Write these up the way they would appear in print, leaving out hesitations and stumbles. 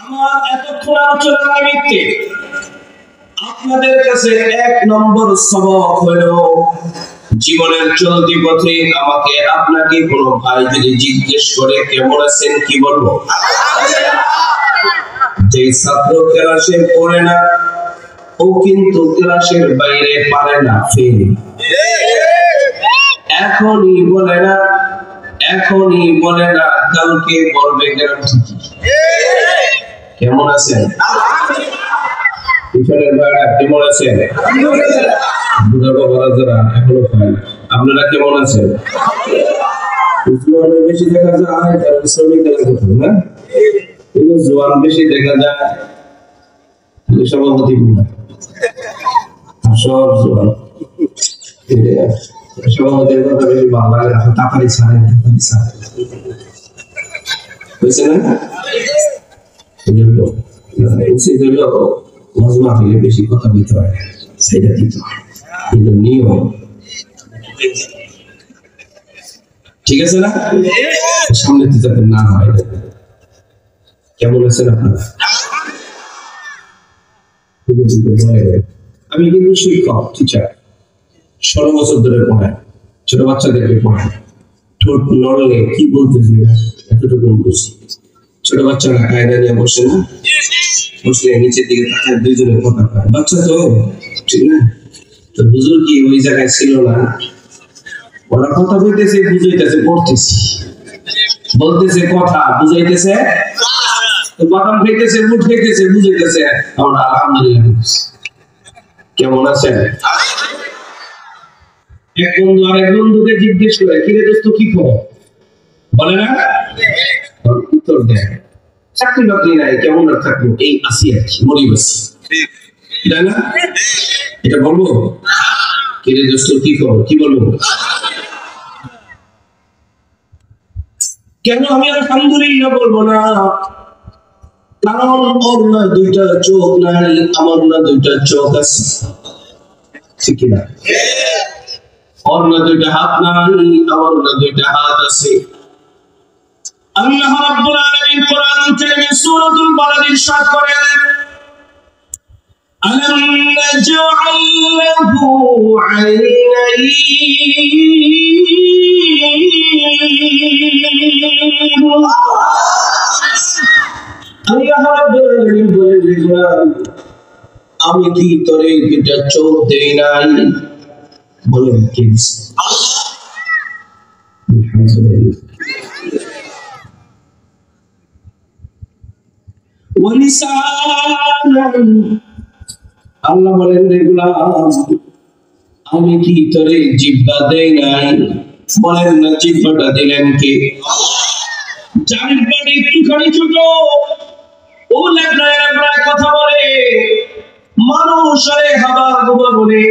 আমার এতক্ষণ আলোচনার নিমিত্তে আপনাদের কাছে এক নম্বর সবক হলো, জীবনের চলতি পথে আমাকে আপনাকে কোনো ভাই যদি জিজ্ঞেস করে কেমন আছেন, কি বলবো? যে ছাত্র ক্লাসে পড়ে না ও কিন্তু ক্লাসের বাইরে পারে না, ফেল। এখনই বলে না, এখনই বলে না, কালকে বলবে গ্যারান্টি কি? কেমন আছেন? পিছনের ভাইরা কেমন আছেন? বুড়া বাবারা যারা এখনো খায় না, আপনারা কেমন আছেন? জোয়ান বেশি দেখা যায় তার শ্রমিক এলাকা, না কিন্তু জোয়ান বেশি দেখা যায় সভাপতি গুলা সব জোয়ান। সভাপতির কথা বেশি ভালো লাগে, তাড়াতাড়ি ছাড়ে, তাড়াতাড়ি ছাড়ে, বুঝছে না? উচিত হলো মজমা হলে বেশি কথা বলতে হয়, সেটা দিতে হয়, কিন্তু নিয়ম ঠিক আছে না? সামনে যাতে না হয়। কেমন আছেন আপনারা? আমি কিন্তু শিক্ষক, টিচার, 16 বছর ধরে পড়াই, ছোট বাচ্চাদেরকে পড়াই। ঠোঁট নড়লে কি বলতেছি এতটুকু বুঝি। ছোট বাচ্চারা কায়দা নিয়ে বসে না, বসলে নিচের দিকে তাকায়, দুইজনে কথা পায়, বাচ্চা তো, ঠিক না? তো হুজুর কি ওই জায়গায় ছিল না? ওরা কথা বলতেছে, বুঝাইতেছে, পড়তেছি, বলতেছে কথা, বুঝাইতেছে, বাদাম খাইতেছে, মুঠ খাইতেছে, বুঝাইতেছে, আমরা আলহামদুলিল্লাহ। কেমন আছেন? এক বন্ধু আরেক বন্ধুকে জিজ্ঞেস করে, কিরে দোস্ত কি খবর, বলে না, উত্তর দেয় চাকরি বাকরি নাই, কেমন আর থাকবো, এই আসি আর কি, মরি বসি, তাই না? এটা বলবো? কিরে দোস্ত কি খবর, কি বলবো? কেন আমি আলহামদুলিল্লাহ বলবো না? কারণ ওর না দুইটা চোখ নাই, আমার না দুইটা চোখ আছে, ঠিক না? ওর না দুইটা হাত নাই, আমার না দুইটা হাত আছে। আল্লাহ রাব্বুল আলামিন কোরআন কারীমে সূরাতুল বালাদ ইরশাদ করেন, আলাম নাজআল লাহু আইনাইন, আল্লাহ রাব্বুল আলামিন বলেন, আমি কি তোরে দুইটা চোখ দেই নাই? বলেন কি? আলহামদুলিল্লাহ। আল্লাহ বলেন রে গোলাম, আমি কি তোরে জিহ্বা দেই নাই? বলেন না, জিহ্বাটা দিলেন কে? জিহ্বাটা একটুখানি ছোট, ও লেবড়ায় লেবড়ায় কথা বলে, মানুষ আরে হাবা গোবা বলে,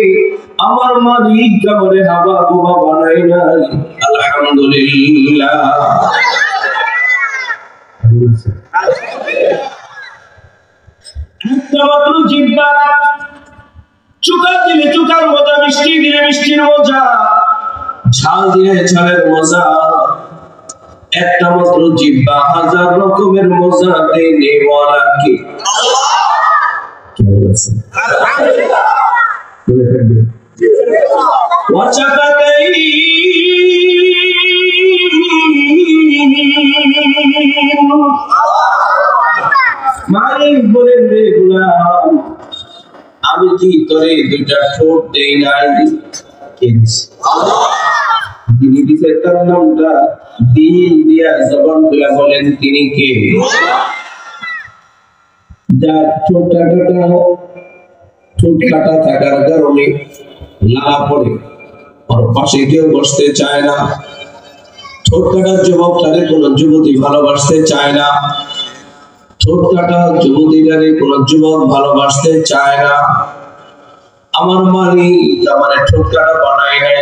আমার মালিক বলে হাবা গোবা বানাই নাই। আলহামদুলিল্লাহ। একটা মাত্র জিহ্বা, চুকা দিলে চুকার মজা, মিষ্টি দিলে মিষ্টির মজা, ঝাল দিলে ঝালের মজা। একটা মাত্র জিহ্বা হাজার রকমের মজা দেনে ওয়ালা কে? আল্লাহ। কেমন আছে? আলহামদুলিল্লাহ। বলে থাকবে ওয়াচাকাতাই মালিক বলেন রে গোলাম, আমি কি তোরে দুইটা ঠোঁট দেই নাই? যিনি দিছে তার নামটা দিল দিয়া জবান খুলে বলেন তিনি কে? যার ঠোঁট কাটা থাকার কারণে লালা পড়ে, ওর পাশে কেউ বসতে চায় না। ঠোঁট কাটার যুবকটারে কোন যুবতী ভালোবাসতে চায় না, ঠোঁট কাটা যুবতীটারে কোন যুবক ভালোবাসতে চায় না। আমার মালিক আমার ঠোঁট কাটা বানায় নাই।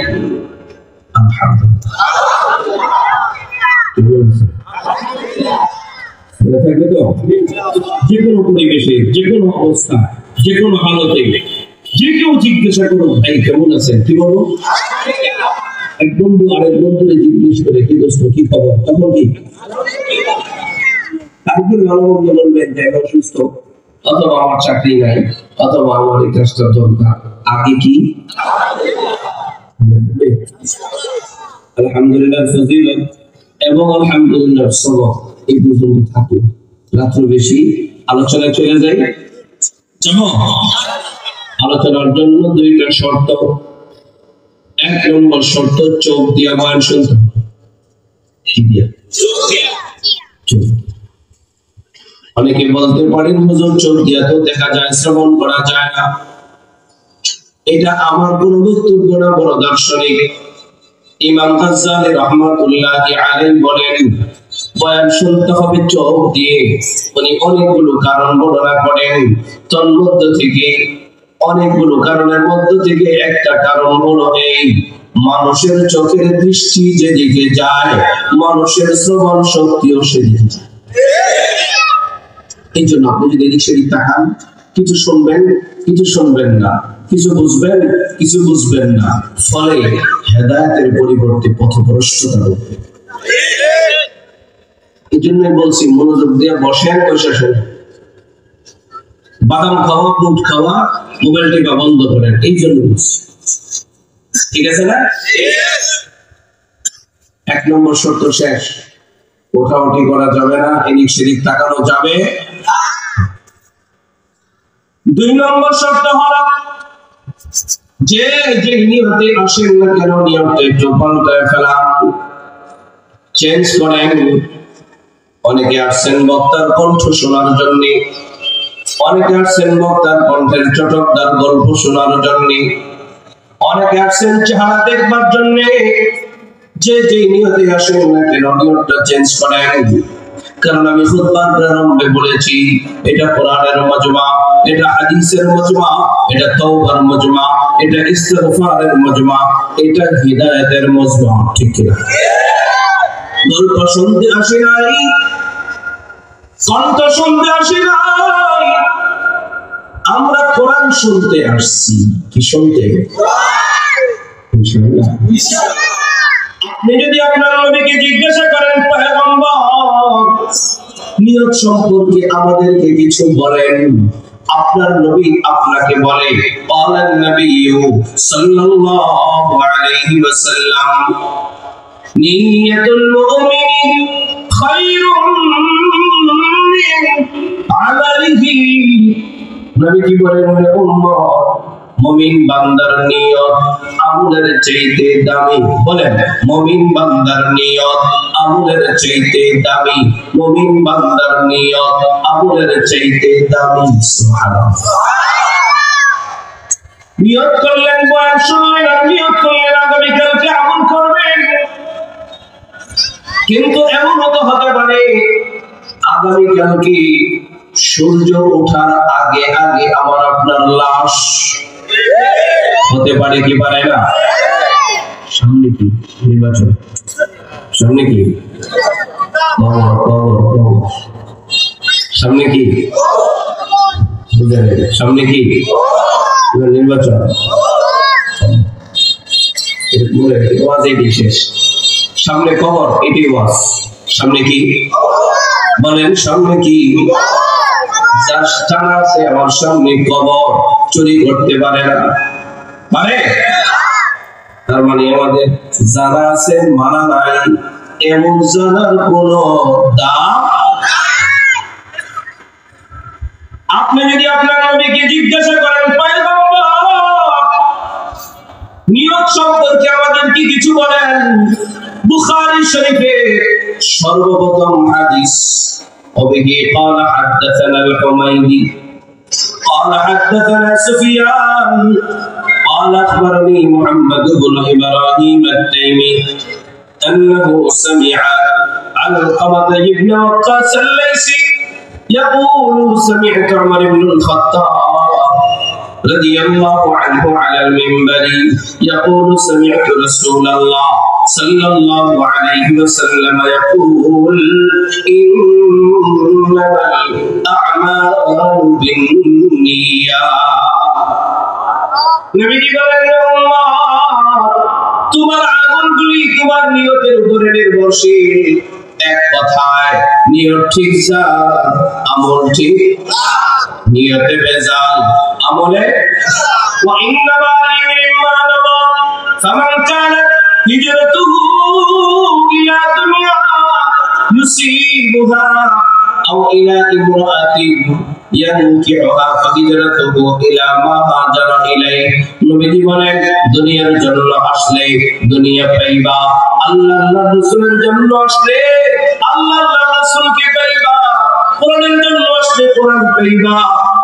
যে কোনো পরিবেশে, যে কোনো অবস্থা, যে কোনো হালতে যে কেউ জিজ্ঞাসা করো ভাই কেমন আছেন, কি বলো? এক বন্ধু আরেক বন্ধুরে জিজ্ঞেস করে কি দোস্ত কি খবর, তখন কি আরেকদিন ভালো মন্দ বলবেন যে অসুস্থ, অথবা আমার চাকরি নাই, অথবা আমার এই কাজটা দরকার। আগে কি আলহামদুলিল্লাহ ফজিলত এবং আলহামদুলিল্লাহ সবক এই পর্যন্ত থাকুন। রাত্র বেশি আলোচনায় চলে যাই। আলোচনার জন্য দুইটা শর্ত। এক নম্বর শর্ত, চোখ দিয়া বয়ান শুনতে হবে। অনেকে বলতে পারেন হুজুর চোখ দিয়া তো দেখা যায়, শ্রবণ করা যায় না। এটা আমার কোন বক্তব্য না, বড় দার্শনিক ইমাম গাজ্জালী রাহমাতুল্লাহি আলাইহি বলেন বয়ান শুনতে হবে চোখ দিয়ে। উনি অনেকগুলো কারণ বর্ণনা করেন, তন্মধ্য থেকে অনেকগুলো কারণের মধ্য থেকে একটা কারণ হলো এই, মানুষের চোখের দৃষ্টি যেদিকে যায় মানুষের শ্রবণ শক্তিও সেদিকে যায়। এই জন্য আপনি যদি এদিক সেদিক তাকান, কিছু শুনবেন কিছু শুনবেন না, কিছু বুঝবেন কিছু বুঝবেন না, ফলে হেদায়েতের পরিবর্তে পথভ্রষ্টতা হবে। এই জন্যই বলছি মনোযোগ দিয়ে বসেন, বসে শোনেন। বাদাম খাওয়া, বুট খাওয়া, মোবাইল টিপা বন্ধ করেন, এই জন্য বলছি। ঠিক আছে না? এক নম্বর শর্ত শেষ। ওঠাউঠি করা যাবে না, এদিক সেদিক তাকানো যাবে। দুই নম্বর শর্ত হলো যে যে নিয়তে আসেন না কেন নিয়তে একটু পাল্টায় ফেলান, চেঞ্জ করেন। অনেকে আসছেন বক্তার কণ্ঠ শোনার জন্য, অনেকে আসছেন বক্তার কণ্ঠের চটকদার গল্প শোনার জন্য, অনেকে আসছেন চেহারা দেখবার জন্য। যে যে নিয়তে আসেন না কেন নিয়তটা চেঞ্জ করেন। কারণ আমি খুতবার প্রারম্ভে বলেছি, এটা কোরআনের মজমা, এটা হাদিসের মজমা, এটা তওবার মজমা, এটা ইস্তিগফারের মজমা, এটা হিদায়াতের মজমা। ঠিক কি না? গল্প শুনতে আসি নাই, কণ্ঠ শুনতে আসি নাই, আমরা কোরআন শুনতে আসছি। কি শুনতে? ইনশাআল্লাহ। আপনি যদি আপনার নবীকে জিজ্ঞাসা করেন পয়গম্বর নিয়ত সম্পর্কে আমাদেরকে কিছু বলেন, আপনার নবী আপনাকে বলে ক্বালান নবিয়্যু সাল্লাল্লাহু আলাইহি ওয়াসাল্লাম নিয়াতুল মুমিনি খায়রুম মিন আমালিহি। নবী কি বলেন? উম্মত, মুমিন বান্দার নিয়ত আমলের চাইতে দামি। বলেন, মুমিন বান্দার নিয়ত আমলের চাইতে দামি, মুমিন বান্দার নিয়ত আমলের চাইতে দামি। সুবহানাল্লাহ। নিয়ত করলেন বয়ান শুনলেন, আর নিয়ত করলেন আগামী কালকে আমল করবেন। কিন্তু এমন হতে পারে আগামী কালকে সূর্য ওঠার আগে আগে আমার আপনার লাশ হতে পারে কি পারে না? সামনে কি নির্বাচন, সামনে কি সামনে কি সামনে কি নির্বাচন, শেষ। সামনে কবর, এটি ওয়াজ। সামনে কি বলেন? সামনে কি? যার জানা আছে আমার সামনে কবর, চুরি করতে পারে না, পারে? তার মানে আমাদের জানা আছে, মানা নাই, এমন জানার কোন দাম। আপনি যদি আপনার নবীকে জিজ্ঞাসা করেন পয়গম্বর নিয়ত সম্পর্কে আমাদের কি কিছু বলেন, বুখারী শরীফে সর্বপ্রথম হাদিস وبه قال حدثنا الحميدي قال حدثنا سفيان قال أخبرني محمد بن إبراهيم التيمي أنه سمع علقمة بن وقاص الليثي يقول سمعت عمر بن الخطاب رضي الله عنه على المنبر يقول سمعت رسول الله صلى الله عليه وسلم يقول إنما الأعمال بالنيات। নবী বলেন, তোমার আমলগুলি তোমার নিয়তের উপরে নির্ভরশীল। এক কথায় নিয়ত ঠিক যা আমল ঠিক নিয়তে বেজাল আমলে ওয়া ইন্নামা লিমা নাওয়া ফামান কানাত হিজরাতুহু ইলা দুনিয়া ইউসিবুহা আও ইলা ইমরাতিন ইয়ানকিহুহা ফাহিজরাতুহু ইলা মা হাজারা ইলাইহি নবীজি বলেন দুনিয়ার জন্য আসলে দুনিয়া পাইবা আল্লাহর রাসূলের জন্য আসলে আল্লাহর রাসূলকে পাইবা কোরআনের জন্য আসলে কোরআন পাইবা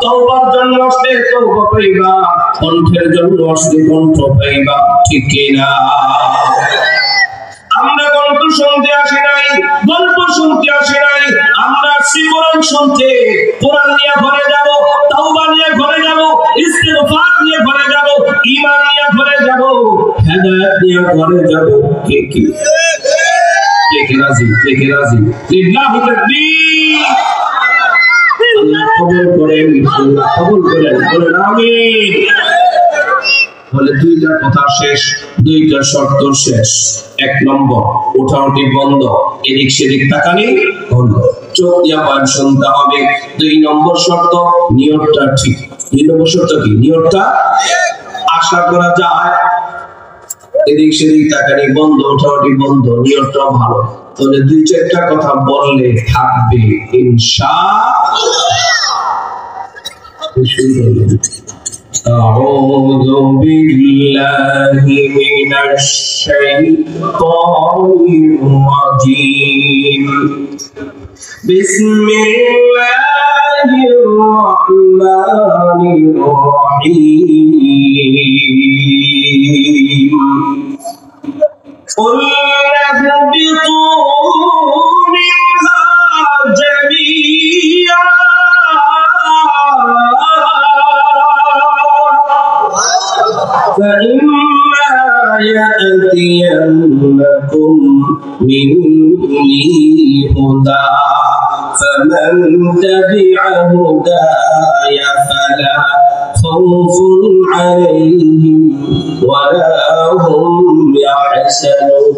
তওবার জন্য আসলে তওবা পাইবা কণ্ঠের জন্য আসলে কণ্ঠ পাইবা ঠিক কি না আমরা গল্প শুনতে আসি নাই গল্প শুনতে আসি নাই আমরা কোরআন শুনতে কোরআন নিয়ে ঘরে যাব তওবা নিয়ে ঘরে যাব ইস্তিগফার নিয়ে ঘরে যাব ঈমান নিয়ে ঘরে যাব হেদায়েত নিয়ে ঘরে যাব কে রাজি লিল্লাহি তাকবীর আল্লাহ কবুল করেন বলেন আমিন বলে দুইটা কথা শেষ দুইটা শর্ত শেষ এক নম্বর ওঠাউঠি বন্ধ এদিক সেদিক তাকানি বন্ধ চোখ দিয়া পান শুনতে হবে দুই নম্বর শর্ত নিয়তটা ঠিক দুই নম্বর শর্ত কি নিয়তটা আশা করা যায় এদিক সেদিক তাকানি বন্ধ ওঠাউঠি বন্ধ নিয়তটা ভালো তাহলে দুই চারটা কথা বললে থাকবে ইনশাআল্লাহ أعوذ بالله من الشيطان الرجيم بسم الله الرحمن الرحيم قل اهبطوا منها جميعا فإما يأتينكم مني هدى فمن تبع هداي فلا خوف عليهم ولا هم يحزنون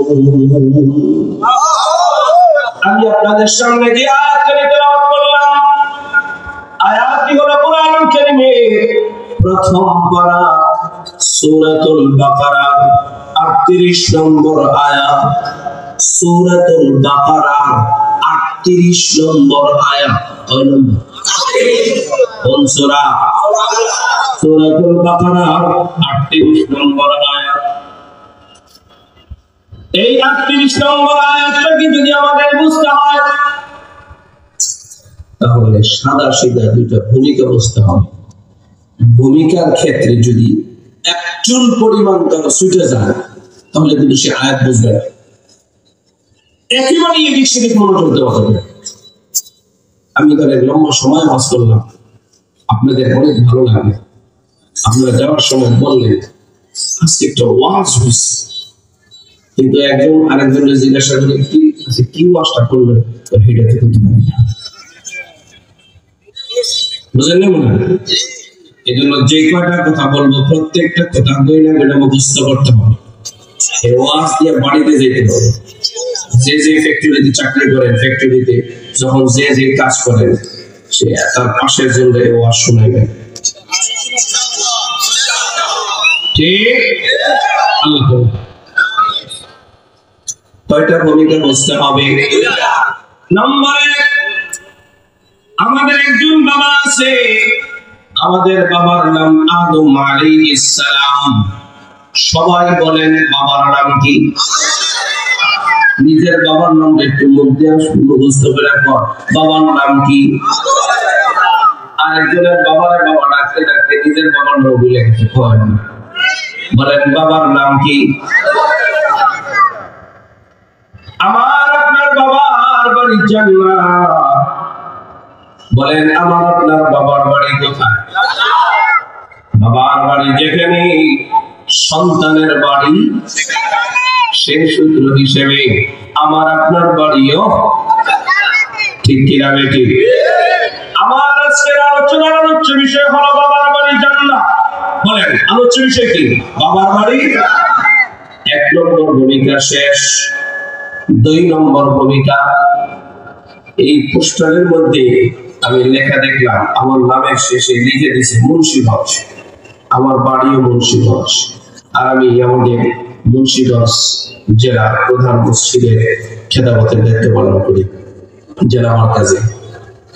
আমি আপনাদের সামনে যে আয়াতটি তেলাওয়াত করলাম আয়াতটি হলো কোরআনুল কারীমের প্রথম পারা সূরাতুল বাকারা 38 নম্বর আয়াত সূরাতুল বাকারা 38 নম্বর আয়াত কয় নম্বর কোন সূরা সূরাতুল বাকারা 38 নম্বর আয়াত এই 38 নম্বর আয়াতটা কি যদি আমাদের বুঝতে হয় তাহলে সাদা সিধা দুটো ভূমিকা বুঝতে হবে ভূমিকার ক্ষেত্রে যদি একচুল পরিমাণ তারা ছুটে যায় তাহলে কিন্তু সে আয়াত বুঝবে একেবারে এদিক সেদিক মনোযোগ দেওয়া হবে আমি তাহলে লম্বা সময় ওয়াজ করলাম আপনাদের অনেক ভালো লাগে আপনারা যাওয়ার সময় বললেন আজকে একটা ওয়াজ হয়েছে কিন্তু একজন আরেকজনের জিজ্ঞাসা করে কি ওয়াজটা করলেন হেঁটে থেকে পারি না বুঝলেন না মনে হয় এই জন্য যে কয়টা কথা বলবো প্রত্যেকটা কথা দইনা বেটা মুখস্থ করতে হবে এই ওয়াজ দিয়ে বাড়িতে যেতে হবে যে ফ্যাক্টরিতে চাকরি করেন ফ্যাক্টরিতে যখন যে কাজ করেন সে তার পাশের জন্য এই ওয়াজ শোনাবেন ঠিক আল্লাহ কয়টা ভূমিকা বুঝতে হবে নম্বর 1 আমাদের একজন বাবা আছে আমাদের বাবার নাম আদম আলাইহিস সালাম সবাই বলেন বাবার নাম কি নিজের বাবার নামটা একটু মধ্যে মুখস্থ করে রাখো বাবার নাম কি আরেকজনের বাবারে বাবা ডাকতে ডাকতে নিজের বাবার নাম ভুলে গেছে বলেন বাবার নাম কি আমার আপনার বাবার বাড়ি জান্নাত বলেন আমার আপনার বাবার বাড়ি কোথায় বাবার বাড়ি যেখানে সন্তানের বাড়ি সেই সূত্র হিসেবে আমার আপনার বাড়িও ঠিক কিনা বেটি আমার আজকের আলোচনার আলোচ্য বিষয় হলো বাবার বাড়ি জান্নাত বলেন আলোচ্য বিষয় কি বাবার বাড়ি 1 নম্বর ভূমিকা শেষ 2 নম্বর ভূমিকা এই পোস্টারের মধ্যে আমি লেখা দেখলাম, আমার নামের শেষে লিখে দিয়েছে মুন্সিগঞ্জ, আমার বাড়িও মুন্সিগঞ্জ, আর আমি আমাদের মুন্সিগঞ্জ জেলার প্রধান মসজিদের খেদামতের দায়িত্ব পালন করি জেলা মার্কাজে।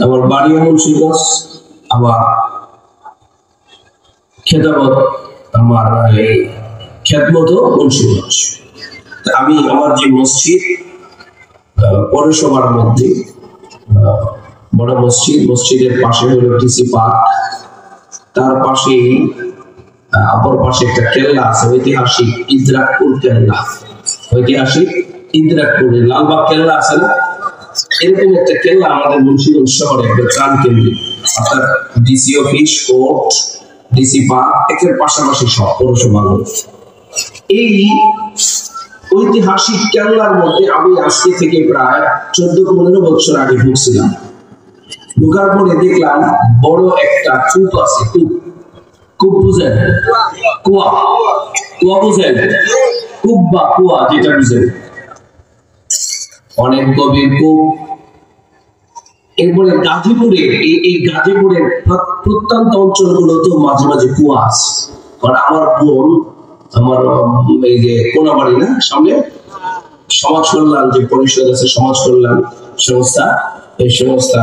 আমার বাড়িও মুন্সিগঞ্জ, আমার খেদামত, আমার খেদমতও মুন্সিগঞ্জ। আমি আমার যে মসজিদ পৌরসভার মধ্যে বড় মসজিদ, মসজিদের পাশে হলো ডিসি পার্ক, তার পাশে অপর পাশে একটা কেল্লা আছে, ঐতিহাসিক ইদ্রাকপুর কেল্লা, ঐতিহাসিক ইদ্রাকপুর লালবাগ কেল্লা আছে না, এরকম একটা কেল্লা আমাদের মুন্সিগঞ্জ শহরে একটা প্রাণ কেন্দ্রিক, অর্থাৎ DC office, court, DC park এর পাশাপাশি সব পৌরসভা। এই ঐতিহাসিক কেল্লার মধ্যে আমি আজকে থেকে প্রায় 14-15 বছর আগে ঢুকছিলাম। ঢুকার পরে দেখলাম বড় একটা কূপ আছে, কূপ বুঝেন, কুয়া, কুয়া বুঝেন, কূপ বা কুয়া যেটা বুঝেন, অনেক গভীর কূপ। এরপরে গাজীপুরে, এই গাজীপুরের প্রত্যন্ত অঞ্চলগুলো তো মাঝে মাঝে কুয়া আছে। কারণ আমার বোন, আমার এই যে কোনাবাড়ি না সামনে সমাজ কল্যাণ যে পরিষদ আছে, সমাজ কল্যাণ সংস্থা, এই সংস্থা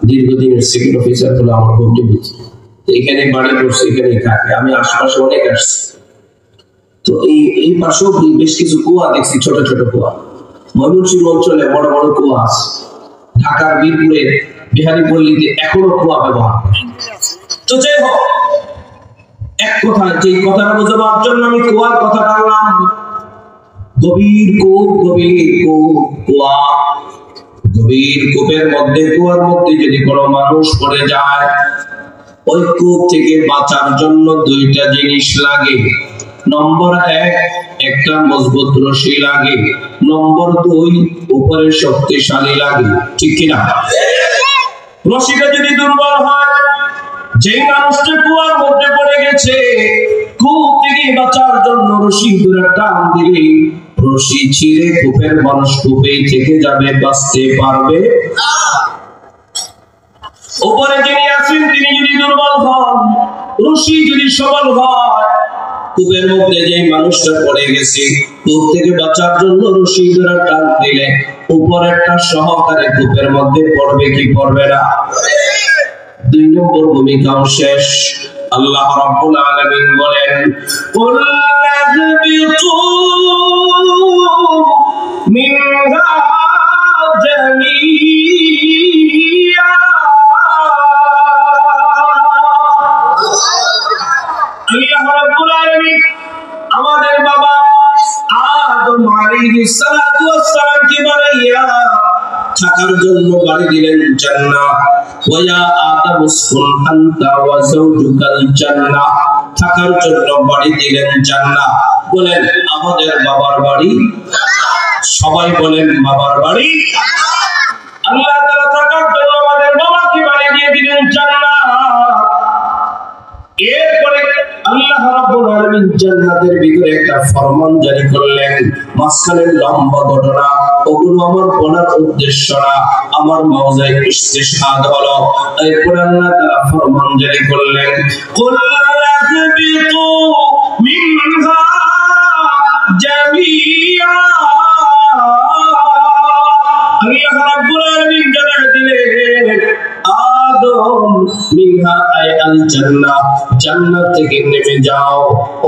দীর্ঘদিনের সিভিল অফিসার হলো আমার বন্ধুবৃত্তি, এখানে বাড়ি করছে, এখানে থাকে। আমি আশপাশে অনেক আসছি, তো এই পাশেও বেশ কিছু কুয়া দেখছি, ছোট ছোট কুয়া। ময়মনসিংহ অঞ্চলে বড় বড় কুয়া আছে, ঢাকার বীরপুরের বিহারীপল্লীতে এখনো কুয়া ব্যবহার করে। তো যাই হোক, এক কথা, যে কথাটা বোঝাবার জন্য আমি কুয়ার কথা টানলাম, গভীর কূপ, গভীর কূপ, কুয়া, গভীর কূপের মধ্যে, কুয়ার মধ্যে যদি কোনো মানুষ পড়ে যায়, ওই কূপ থেকে বাঁচার জন্য দুইটা জিনিস লাগে। নম্বর 1, একটা মজবুত রশি লাগে। নম্বর 2, উপরে শক্তিশালী লাগে। ঠিক কিনা? রশিটা যদি দুর্বল হয়, যেই মানুষটা কুয়ার মধ্যে পড়ে গেছে, কূপ থেকে বাঁচার জন্য রশি ধরে টান দিলে রশি ছিঁড়ে কূপের মানুষ কূপেই থেকে যাবে, বাঁচতে পারবে না। উপরে যিনি আছেন তিনি যদি দুর্বল হন, রশি যদি সবল হয়, কূপের মধ্যে যে মানুষটা পড়ে গেছে, কূপ থেকে বাঁচার জন্য রশি ধরে টান দিলে উপরেরটা সহকারে কূপের মধ্যে পড়বে কি পড়বে না? 2 নম্বর ভূমিকাও শেষ। আল্লাহ রাব্বুল আলামিন বলেন, কুল লাযবিতু মিনহা জামিআ। আল্লাহ রাব্বুল আলামিন আমাদের বাবা আদম আলাইহিস সালাতু ওয়াস সালামকে বানাইয়া থাকার জন্য বাড়ি দিলেন জান্নাত। ওয়া আদম উসকুন আনতা ওয়া যাওজুকাল জান্নাহ, থাকার জন্য বাড়ি দিলেন জান্নাত। বলেন আমাদের বাবার বাড়ি, সবাই বলেন বাবার বাড়ি। আল্লাহ তাআলা থাকার জন্য আমাদের বাবাকে বাড়ি দিয়ে দিলেন জান্নাত। এরপরে আল্লাহ রাব্বুল আলামিন জান্নাতের ভিতরে একটা ফরমান জারি করলেন। মাঝখানের লম্বা ঘটনা, ওগুলো আমার বলার উদ্দেশ্য না, আমার মাওজায়ে ইস্তিশহাদ হলো। এরপর আল্লাহ তাআলা ফরমান জারি করলেন, কুল লাযবিতু মিনহা জামিআ। আল্লাহ রাব্বুল আলামিন জানিয়ে দিলেন, আদম মিনহা আই আল জান্নাহ, জান্নাত থেকে নেমে যাও।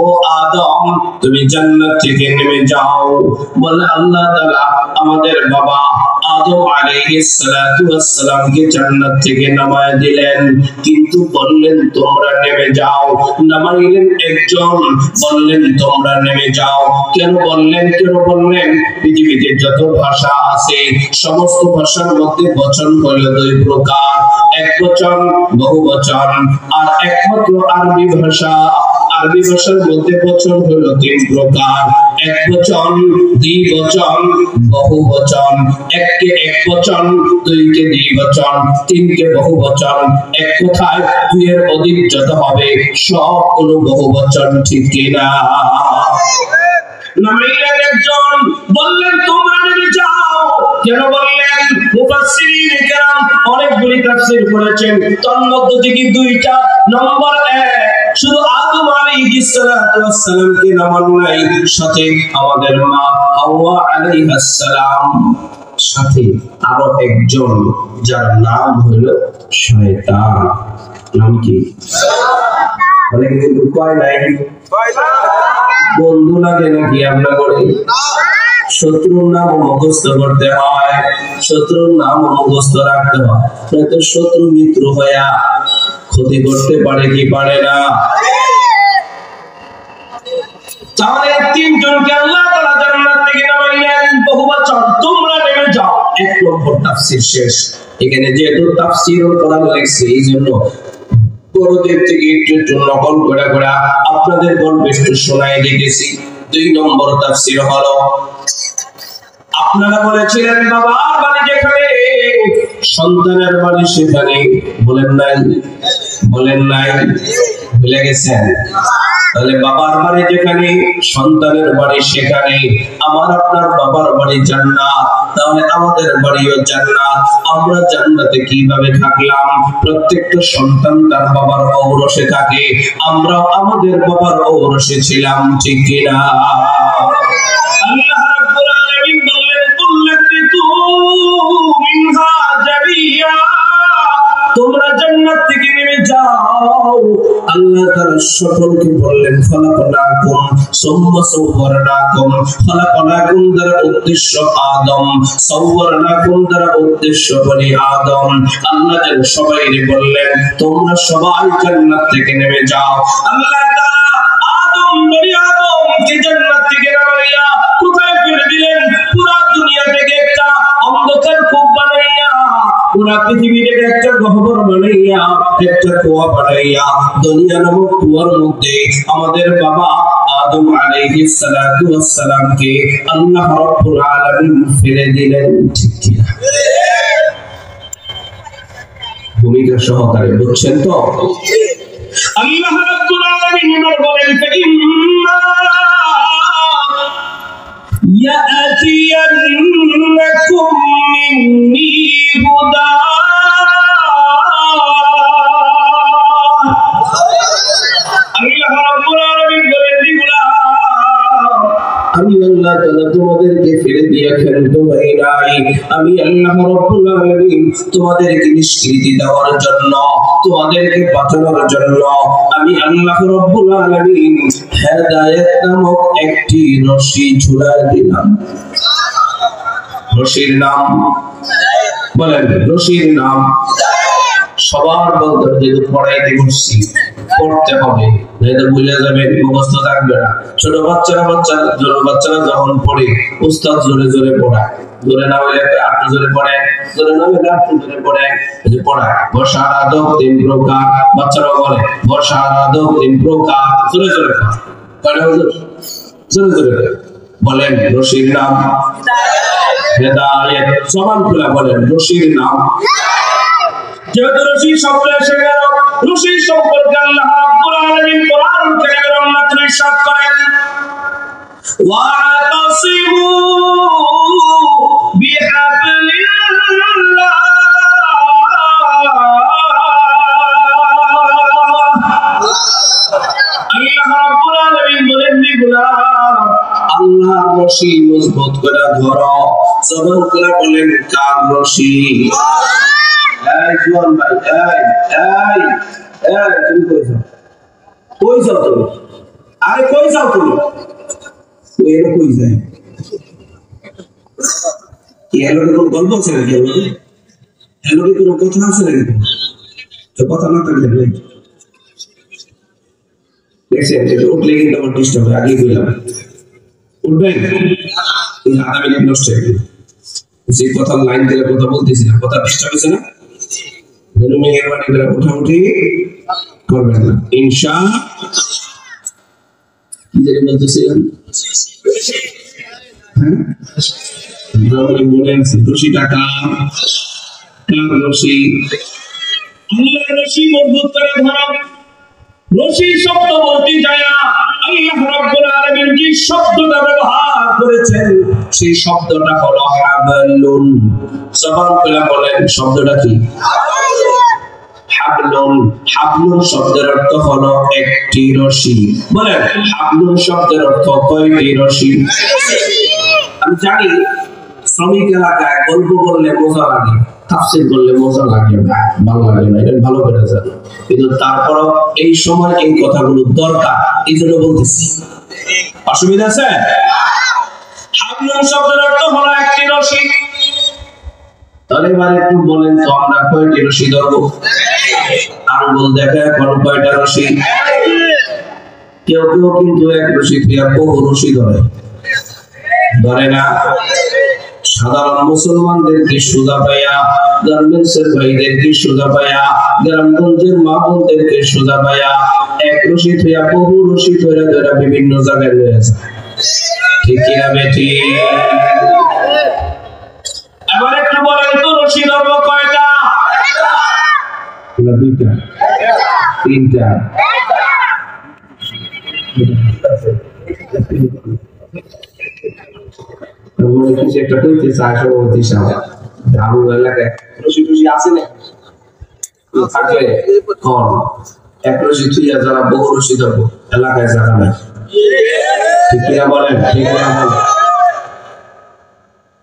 ও আদম তুমি জান্নাত থেকে নেমে যাও। বলে আল্লাহ তাআলা আমাদের বাবা আদম আলাইহিস সালাতু ওয়াস সালামকে জান্নাত থেকে নামায় দিলেন, কিন্তু বললেন তোমরা নেমে যাও। নামাইলেন একজন, বললেন তোমরা নেমে যাও। কেন বললেন? পৃথিবীতে যত ভাষা আছে সমস্ত ভাষার মধ্যে বচন হলো 2 প্রকার, এক বচন, বহু বচন। আর একমাত্র আরবি ভাষার মধ্যে বচন হলো 3 প্রকার, এক বচন, দ্বিবচন, বহু বচন। এককে এক বচন, 2কে দ্বিবচন, 3কে বহু বচন। এক কথায় 2 এর অধিক যত হবে সবগুলো বহু বচন। ঠিক কিনা? নামাইলেন একজন, বললেন তোমরা নেমে যাও, কেন বললেন? মুফাসসিরিন কেরাম অনেকগুলি তাফসীর করেছেন, তার মধ্যে থেকে দুইটা। নম্বর 1, শুধু আদম আলাইহিস সালাতু ওয়াস সালামকে নামান নাই, সাথে আমাদের মা হাওয়া আলাইহিস সালাম, সাথে আরো একজন যার নাম হলো শয়তান। নাম কি? অনেকে কিন্তু কয় নাই। বন্ধু লাগে নাকি আপনার করে? শত্রুর নাম মুখস্থ করতে হয়, শত্রুর নাম মুখস্থ রাখতে হয়, নয়তো শত্রু মিত্র হইয়া ক্ষতি করতে পারে কি পারে না? তাহলে তিনজনকে আল্লাহ তাআলা জান্নাত থেকে নামাইলেন, বহুবচন, তোমরা নেমে যাও। 1 নম্বর তাফসীর শেষ। এখানে যেহেতু তাফসীরুল কোরআন লেখছে, এই জন্য বড়দের থেকে একটু নকল করে আপনাদের গল্পে শোনাই দিতেছি। 2 নম্বর তাফসীর হলো, আপনারা বলেছিলেন বাবার বাড়ি যেখানে সন্তানের বাড়ি সেখানে, বলেন নাই? ভুলে গেছেন? তাহলে বাবার বাড়ি যেখানে সন্তানের বাড়ি সেখানে, আমার আপনার বাবার বাড়ি জান্নাত, তাহলে আমাদের বাড়িও জান্নাত। আমরা জান্নাতে কিভাবে থাকলাম? প্রত্যেকটা সন্তান তার বাবার ঔরসে থাকে, আমরাও আমাদের বাবার ঔরসে ছিলাম, ঠিক কিনা? আল্লাহ রাব্বুল আলামিন বললেন, কুল্লাতিতু মিনহা জামিয়া, তোমরা জান্নাত থেকে নেমে যাও। আল্লাহ তাআলা সকলকে বললেন, খালাকনাকুম সুম্মা সাওয়ারনাকুম। খালাকনাকুম দ্বারা উদ্দেশ্য আদম, সাওয়ারনাকুম দ্বারা উদ্দেশ্য বনি আদম। আল্লাহ যেন সবাইকে বললেন, তোমরা সবাই জান্নাত থেকে নেমে যাও। আল্লাহ তাআলা বনি আদমকে জান্নাত থেকে নামাইয়া কোথায় ফেলে দিলেন? পুরো দুনিয়া থেকে একটা অন্ধকার কূপ বানাইয়া, পুরো পৃথিবীতে একটা গহ্বর বানাইয়া, একটা কুয়া বানাইয়া, দুনিয়া নামক কুয়ার মধ্যে আমাদের বাবা আদম আলাইহিস সালাতু ওয়াস সালামকে আল্লাহ রাব্বুল আলামিন ফেলে দিলেন, ঠিক কি না? ভূমিকা সহকারে বুঝছেন তো? আল্লাহ রাব্বুল আলামিন বলেন, ফাইন্না ইয়াতিয়ান্নাকুম মিন্নি হুদা, আল্লাহ রাব্বুল আলামিন বলেন, আমি আল্লাহ তাআলা তোমাদেরকে ফেলে দিয়ে ক্ষান্ত হই নাই। আমি আল্লাহ রাব্বুল আলামিন তোমাদেরকে নিষ্কৃতি দেওয়ার জন্য, তোমাদেরকে বাঁচানোর জন্য আমি আল্লাহ রাব্বুল আলামিন হেদায়েত নামক একটি রশি ঝুলায় দিলাম। রশির নাম বলেন, রশির নাম সবার বলতে, যেহেতু পড়াইতে বসছি পড়তে হবে, নয়তো ভুলে যাবেন, মুখস্থ থাকবে না। ছোট বাচ্চারা যখন পড়ে, উস্তাদ জোরে জোরে পড়ায়, জোরে না হইলে একটু জোরে পড়ে, জোরে না হইলে একটু জোরে পড়ে, এই যে পড়ায় বর্ষার আদব 3 প্রকার। বাচ্চারাও বলে বর্ষার আদব 3 প্রকার, জোরে জোরে পড়ে, জোরে জোরে বলেন। রশির নাম হেদায়েত। সমান করে বলেন, রশির নাম। যেহেতু রশি শব্দ এসে গেল, রশি সম্পর্কে আল্লাহ রাব্বুল আলামিন কোরআন কারীমের অন্যত্র ইরশাদ করেন, ওয়াতাসিমু বিহাবলিল্লাহ, আল্লাহ রাব্বুল আলামিন বলেন, গোলাম আল্লাহর রশি মজবুত করে ধরো। জবান করে বলেন, কার রশি? জোয়ান ভাই, তুমি কই যাও তুমি? আরে কই যাও তুমি? এর কই যায়? এর কোন গল্প আছে নাকি? এর কোন কথা আছে নাকি? তো কথা না থাকলে দেখছেন, উঠলে কিন্তু আমার ডিস্টার্ব হয়। আগে বললাম উঠবেন, এই আধা মিনিট নষ্ট হয়ে গেল। যে কথা লাইন দিলে কথা বলতেছিলাম, কথা ডিস্টার্ব হয়েছে না? মেহরবানি করে উঠাউঠি করবেন না, ইনশাআল্লাহ। কি জানি বলতেছিলাম, হ্যাঁ বলেন, রশি টাকা কার রশি? আল্লাহর রশি মজবুত করে ধরো। রশি শব্দ বলতে যায় আল্লাহ রাব্বুল আলামিন কি যে শব্দটা ব্যবহার করেছেন সেই শব্দটা হলো হাবলুন। জবান খুলে বলেন শব্দটা কি? হাবলুন। হাবলুন শব্দের অর্থ হলো একটি রশি। বলেন হাবলুন শব্দের অর্থ কয়টি রশি? আমি জানি শ্রমিক এলাকায় গল্প করলে মজা লাগে, তাফসীর করলে মজা লাগে না, ভালো লাগে না, এটা ভালো করে জানি, কিন্তু তারপরও এই সময় এই কথাগুলো দরকার, এই জন্য বলতেছি। অসুবিধা আছে? হাবলুন শব্দের অর্থ হলো একটি রশি। তাহলে এবার একটু বলেন তো আমরা কয়টি রশি ধরবো? আঙ্গুল দেখে এখন কয়টা রশি? কেউ কেউ কিন্তু এক রশি থেকে বহু রশি ধরে না। সাধারণ মুসলমানদেরকে সোজা পাইয়া, গার্মেন্টসের ভাইদেরকে সোজা পাইয়া, গ্রামগঞ্জের মা বোনদেরকে সোজা পাইয়া এক রশি থেকে বহু রশি ধরে বিভিন্ন জায়গায় রয়েছে। ঠিক কিনা বেটি? এবার একটু বলেন তো রশি ধরবো কয়টা? দুইটা, তিনটা, একটা কইতে চায় সভাপতি সাহেব, ধারু এলাকায় রশি টশি আছে না থাকলে কন এক রশি থুইয়া যারা বহু রশি ধরবো এলাকায় জায়গা নাই। ঠিক কিনা বলেন? ঠিক কিনা বলেন?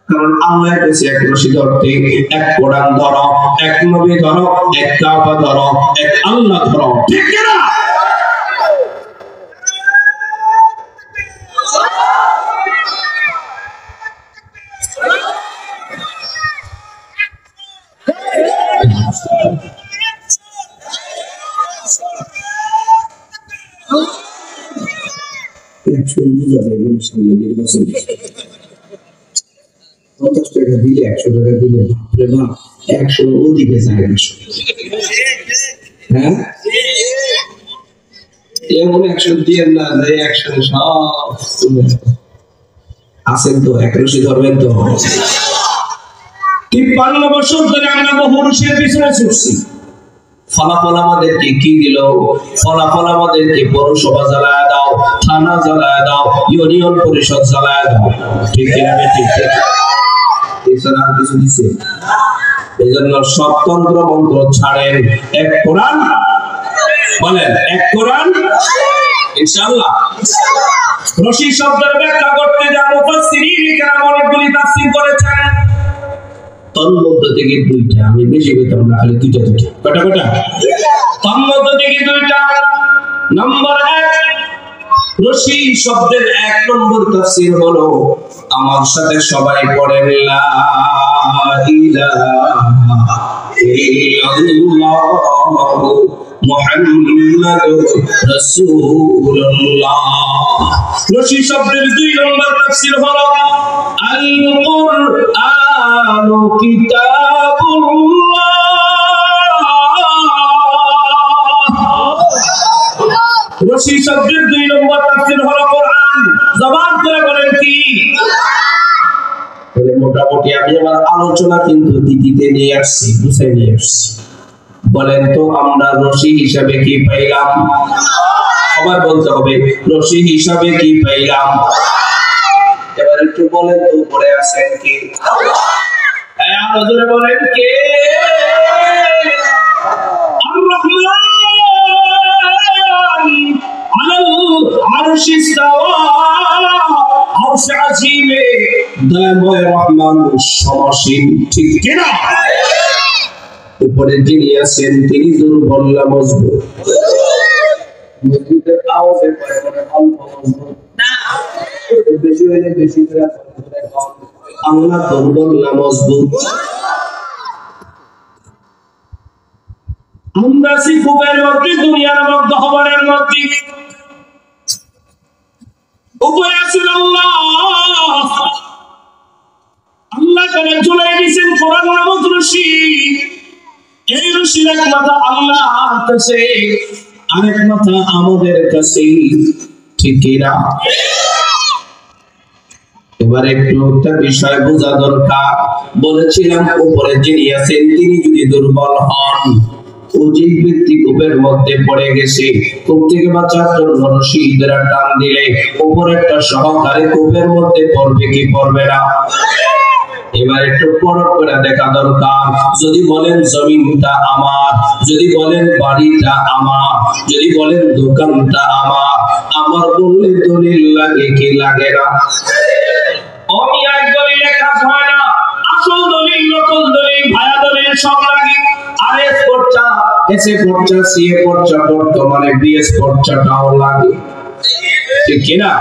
কারণ আল্লাহ কাছে এক রশি ধরতে, এক কোরআন ধরো, এক নবী ধরো, এক কাবা ধরো, এক আল্লাহ ধরো। ঠিক কিনা? পঞ্চাশ টাকা দিলে 100 টাকা দিলে বাপরে বাপ 100 ওদিকে যায়। হ্যাঁ এমন 100 দিয়ে না যে 100 সব আছেন তো এক রশি ধরবেন তো। 53 বছর ধরে আমরা বহু রশির পিছনে ছুটছি। ফলাফল আমাদেরকে কি দিল? ফলাফল আমাদেরকে পৌরসভা জ্বালায় দাও, থানা জ্বালায় দাও, ইউনিয়ন পরিষদ জ্বালায় দাও। ঠিক কিনা? ঠিক এছাড়া আর কিছু দিচ্ছে? এই জন্য সব তন্ত্র মন্ত্র ছাড়েন, এক কোরআন বলেন, এক কোরআন ইনশাআল্লাহ। রশি শব্দের ব্যাখ্যা করতে যা মুফাসসিরিন কেরাম অনেকগুলি তাফসীর করেছেন, তন্মধ্য থেকে দুইটা, আমি বেশি বলতাম না, খালি দুইটা। কয়টা? তন্মধ্য থেকে দুইটা। নম্বর 1, রশি শব্দের 1 নম্বর তাফসীর হলো, আমার সাথে সবাই পড়েন লা ইলাহা ইল্লাল্লাহু মুহাম্মাদুর রাসূলুল্লাহ। রশি শব্দের 2 নম্বর তাফসীর হলো আল কুরআনু কিতাবুল্লাহ। রশি শব্দের 2 নম্বর তাফসীর হলো কোরআন। জবান করে বলেন কি? মোটামুটি আমি আমার আলোচনা কিন্তু দিদিতে নিয়ে আসছি, বুঝে নিয়ে আসছি। বলেন তো আমরা রশি হিসাবে কি পাইলাম? সবার বলতে হবে রশি হিসাবে কি পাইলাম। এবার একটু বলেন তো উপরে আছেন কি? হ্যাঁ আরো জোরে বলেন কে? আর রহমান আলাল আরশি ইসতাওয়া। আরশ আজিমে দয়াময় রহমান সমাসীন। ঠিক কিনা? উপরে যিনি আছেন তিনি দুর্বল না মজবুত? মজবুতের আওয়াজে পড়ে অল্প মজবুত না, বেশি হইলে বেশি করে আল্লাহ দুর্বল না মজবুত? আমরা শিখুবের মধ্যে, দুনিয়ার মধ্যে, খবরের মধ্যে উপরে আছেন আল্লাহ। আল্লাহ তাআলা ঝুলাই দিয়েছেন কোরআন নামক রশি। এই রশির এক মাথা আল্লাহর কাছে, আরেক মাথা আমাদের কাছে। ঠিক কিনা? এবার একটু একটা বিষয় বোঝা দরকার। বলেছিলাম উপরে যিনি আছেন তিনি যদি দুর্বল হন, ও যে ব্যক্তি কূপের মধ্যে পড়ে গেছে, কূপ থেকে বাঁচার জন্য রশি দ্বারা টান দিলে উপরেরটা সহকারে কূপের মধ্যে পড়বে কি পড়বে না? এবার একটু পরখ করে দেখা দরকার। যদি বলেন জমিনটা আমার, যদি বলেন বাড়িটা আমার, যদি বলেন দোকানটা আমার, আমার বললে দলিল লাগে কি লাগে না? অমিয়া দলিলে কাজ হয় না। আসল দলিল, নকল দলিল, ভায়া দলিল সব লাগে। আরএস পর্চা, এসএ পর্চা, সিএ পর্চা, বর্তমানে বিএস পর্চাটাও লাগে, ঠিক কি না?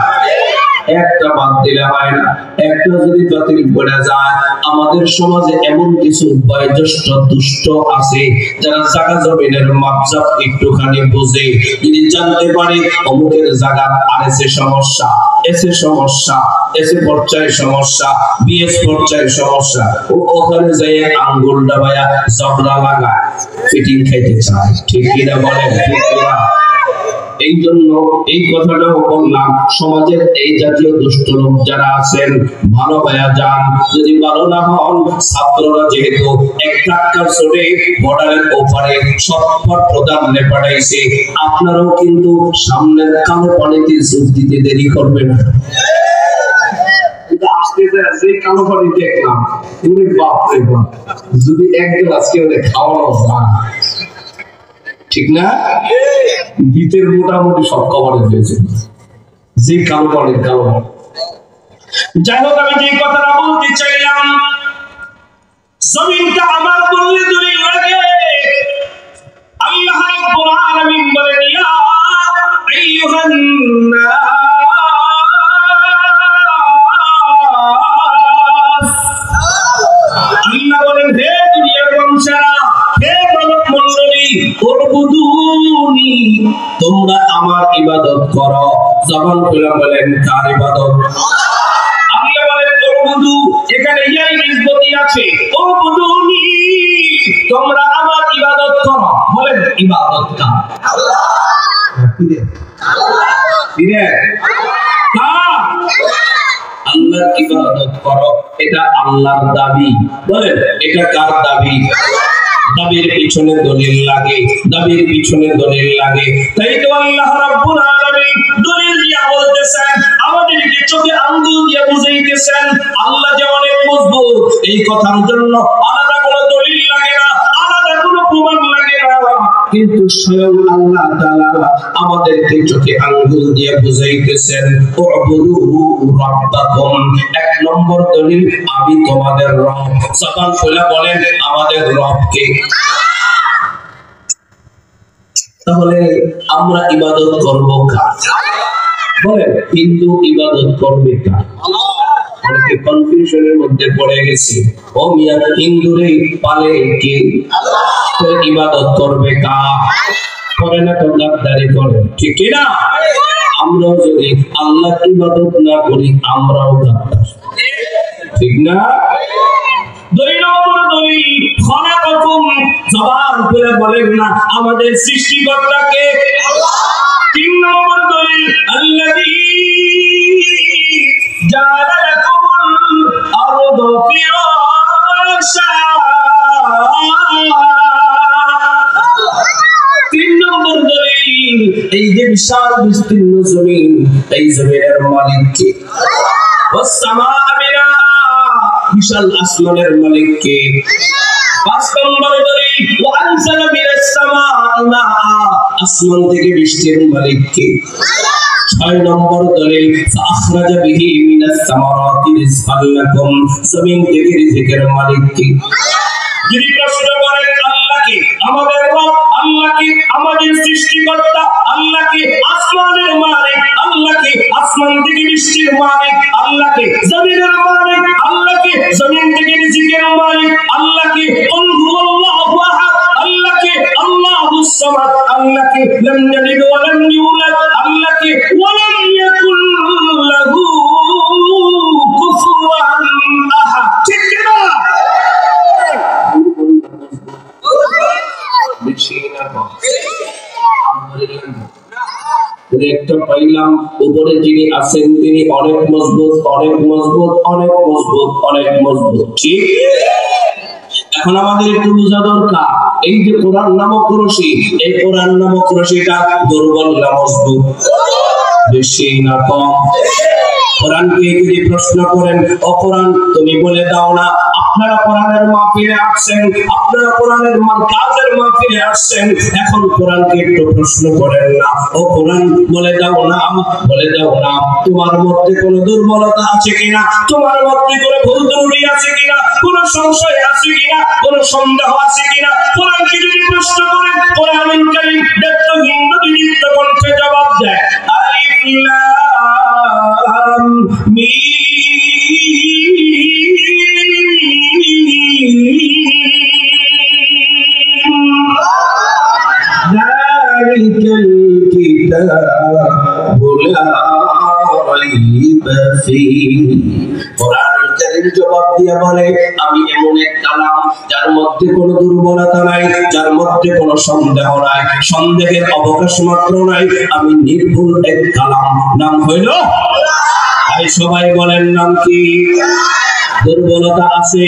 একটা বাদ দিলে হয় না। একটা যদি বাতিল করে যায়, আমাদের সমাজে এমন কিছু বয়োজ্যেষ্ঠ দুষ্ট আছে যারা জায়গা জমিনের মাপজাপ একটুখানি বোঝে, যদি জানতে পারে অমুকের জায়গা আরএসএ সমস্যা, এসএ সমস্যা, এসএ পর্যায়ে সমস্যা, বিএস পর্যায়ে সমস্যা, ও ওখানে যাই আঙ্গুল ডাবায়া জবরা লাগায় ফিটিং খাইতে চায়, ঠিক কিনা বলেন? ঠিক কিনা? এই জন্য এই কথাটাও বললাম, সমাজের এই জাতীয় দুষ্ট লোক যারা আছেন, ভালো হয়ে যান। যদি ভালো না হন, ছাত্ররা যেহেতু এক টাক্কার চড়ে বর্ডারের ওপারে সৎপথ প্রদান পাঠাইছে, আপনারাও কিন্তু সামনের কালো পানিতে যোগ দিতে দেরি করবেন না। আজকে যে কালো পানি দেখলাম, বাপরে বাপ, যদি এক গ্লাস কেউ খাওয়ানো যায়, ঠিক না? গীতের মোটামুটি সব কভারেজ হয়েছে, যে কালো পানির কালো। যাই হোক, আমি যে কথাটা বলতে চাইলাম, জমিনটা আমার বললে দলিল লাগে। আল্লাহ রাব্বুল আলামিন বলেন, ইয়া আইয়ুহান নাস, আল্লাহ বলেন, হে দুনিয়ার বংশেরা, হে মানব মণ্ডলী, উবুদুনি, তোমরা আমার ইবাদত করো। জবান খুলে বলেন, কার ইবাদত? আল্লাহ বলেন উবুদু, এখানে ইয়াই নিসবতি আছে। উবুদুনি, তোমরা আমার ইবাদত করো। বলেন ইবাদত কার? আল্লাহ। আল্লাহর ইবাদত করো, এটা আল্লাহর দাবি। বলেন এটা কার দাবি? দাবির পিছনে দলিল লাগে, দাবির পিছনে দলিল লাগে। তাই তো আল্লাহ রাব্বুল আলামিন দলিল দিয়ে বলতেছেন, আমাদেরকে চোখে আঙ্গুল দিয়ে বুঝাইতেছেন আল্লাহ যে অনেক মজবুত। এই কথার জন্য আলাদা কোনো দলিল লাগে না, আলাদা কোনো প্রমাণ লাগে না, কিন্তু স্বয়ং আল্লাহ তাআলা আমাদেরকে চোখে আঙ্গুল দিয়ে বুঝাইতেছেন, উবুদু রাব্বাকুম। এক নম্বর দলিল, আমি তোমাদের রব। জবান খুলে বলেন, আমাদের রব কে? তাহলে আমরা ইবাদত করব কার? বলেন হিন্দু ইবাদত করবে কার? অনেকে কনফিউশনের মধ্যে পড়ে গেছে। ও মিয়া, হিন্দুরে পালে কে? আল্লাহ। ইবাদত করবে কার? করে না তো গাদ্দারি করে, ঠিক না? আমরাও যদি আল্লাহ ইবাদত না করি, আমরাও গাদ্দার, ঠিক না? দুই নম্বর দলিল, খলাকাকুম। জবান খুলে বলেন না আমাদের সৃষ্টিকর্তা কে? আল্লাহ। তিন নম্বর দলিল, আল্লাযী জাআলা লাকুমুল আরদা ফিরাশা। তিন নম্বর দলিল, এই যে বিশাল বিস্তীর্ণ জমিন, এই জমিনের মালিক কে? আল্লাহ। ওয়াস সামাআ বিনা, বিশাল আসমানের মালিক কে? পাঁচ নম্বর দলিল, ওয়া আনজালা মিনাস সামা'i মাআ, আসমান থেকে বৃষ্টির মালিক কে? আল্লাহ। ছয় নম্বর দলিল, ফাখরাজা বিহি মিনাস সামারাতি রিজকান লাকুম, জমিন থেকে রিজিকের মালিক কে? আল্লাহ। যদি প্রশ্ন করেন আল্লাহকে আমাদের রব, আল্লাহকে আমাদের সৃষ্টিকর্তা, আল্লাহকে আসমানের মালিক, আল্লাহকে আসমান থেকে বৃষ্টির মালিক, আল্লাহকে জমিনের মালিক, আল্লাহকে জমিন থেকে রিজিকের মালিক, আল্লাহকে কুল হুয়াল্লাহু আহাদ, আল্লাহকে আল্লাহুস সামাদ, আল্লাহকে লাম ইয়ালিদ ওয়া লাম ইউলাদ, আল্লাহকে ওয়া লাম ইয়াকুল লাহু কুফুয়ান আহাদ, ঠিক না? একটা পাইলাম, উপরে যিনি আছেন তিনি অনেক মজবুত, অনেক মজবুত, অনেক মজবুত, অনেক মজবুত, ঠিক? এখন আমাদের একটু বোঝা দরকার এই যে কোরআন নামক রশি, এই কোরআন নামক রশিটা দুর্বল না মজবুত? বেশি না কম? কোরআনকে যদি প্রশ্ন করেন, ও কোরআন তুমি বলে দাও না, আপনারা কোরআনের মাহফিলে আসছেন, আপনারা কোরআনের কাজের মাহফিলে আসছেন, এখন কোরআনকে একটু প্রশ্ন করেন না, ও কোরআন বলে দাও না, বলে দাও না, তোমার মধ্যে কোনো দুর্বলতা আছে কিনা, তোমার মধ্যে কোনো ভুল ত্রুটি আছে কিনা, কোনো সংশয় আছে কিনা, কোনো সন্দেহ আছে কিনা? কোরআনকে যদি প্রশ্ন করেন, কোরআনুল কারীম ব্যক্তহীন বিনীত কণ্ঠে জবাব দেয়, আলিফ লাম মিম যালিকাল কিতাবু লা রাইবা ফীহি। কোরআনুল কারীম জবাব দিয়ে বলে, আমি এমন এক কালাম যার মধ্যে কোনো দুর্বলতা নাই, যার মধ্যে কোনো সন্দেহ নাই, সন্দেহের অবকাশ মাত্র নাই, আমি নির্ভুল এক কালাম। নাম হইল তাই সবাই বলেন নাম কি? দুর্বলতা আছে?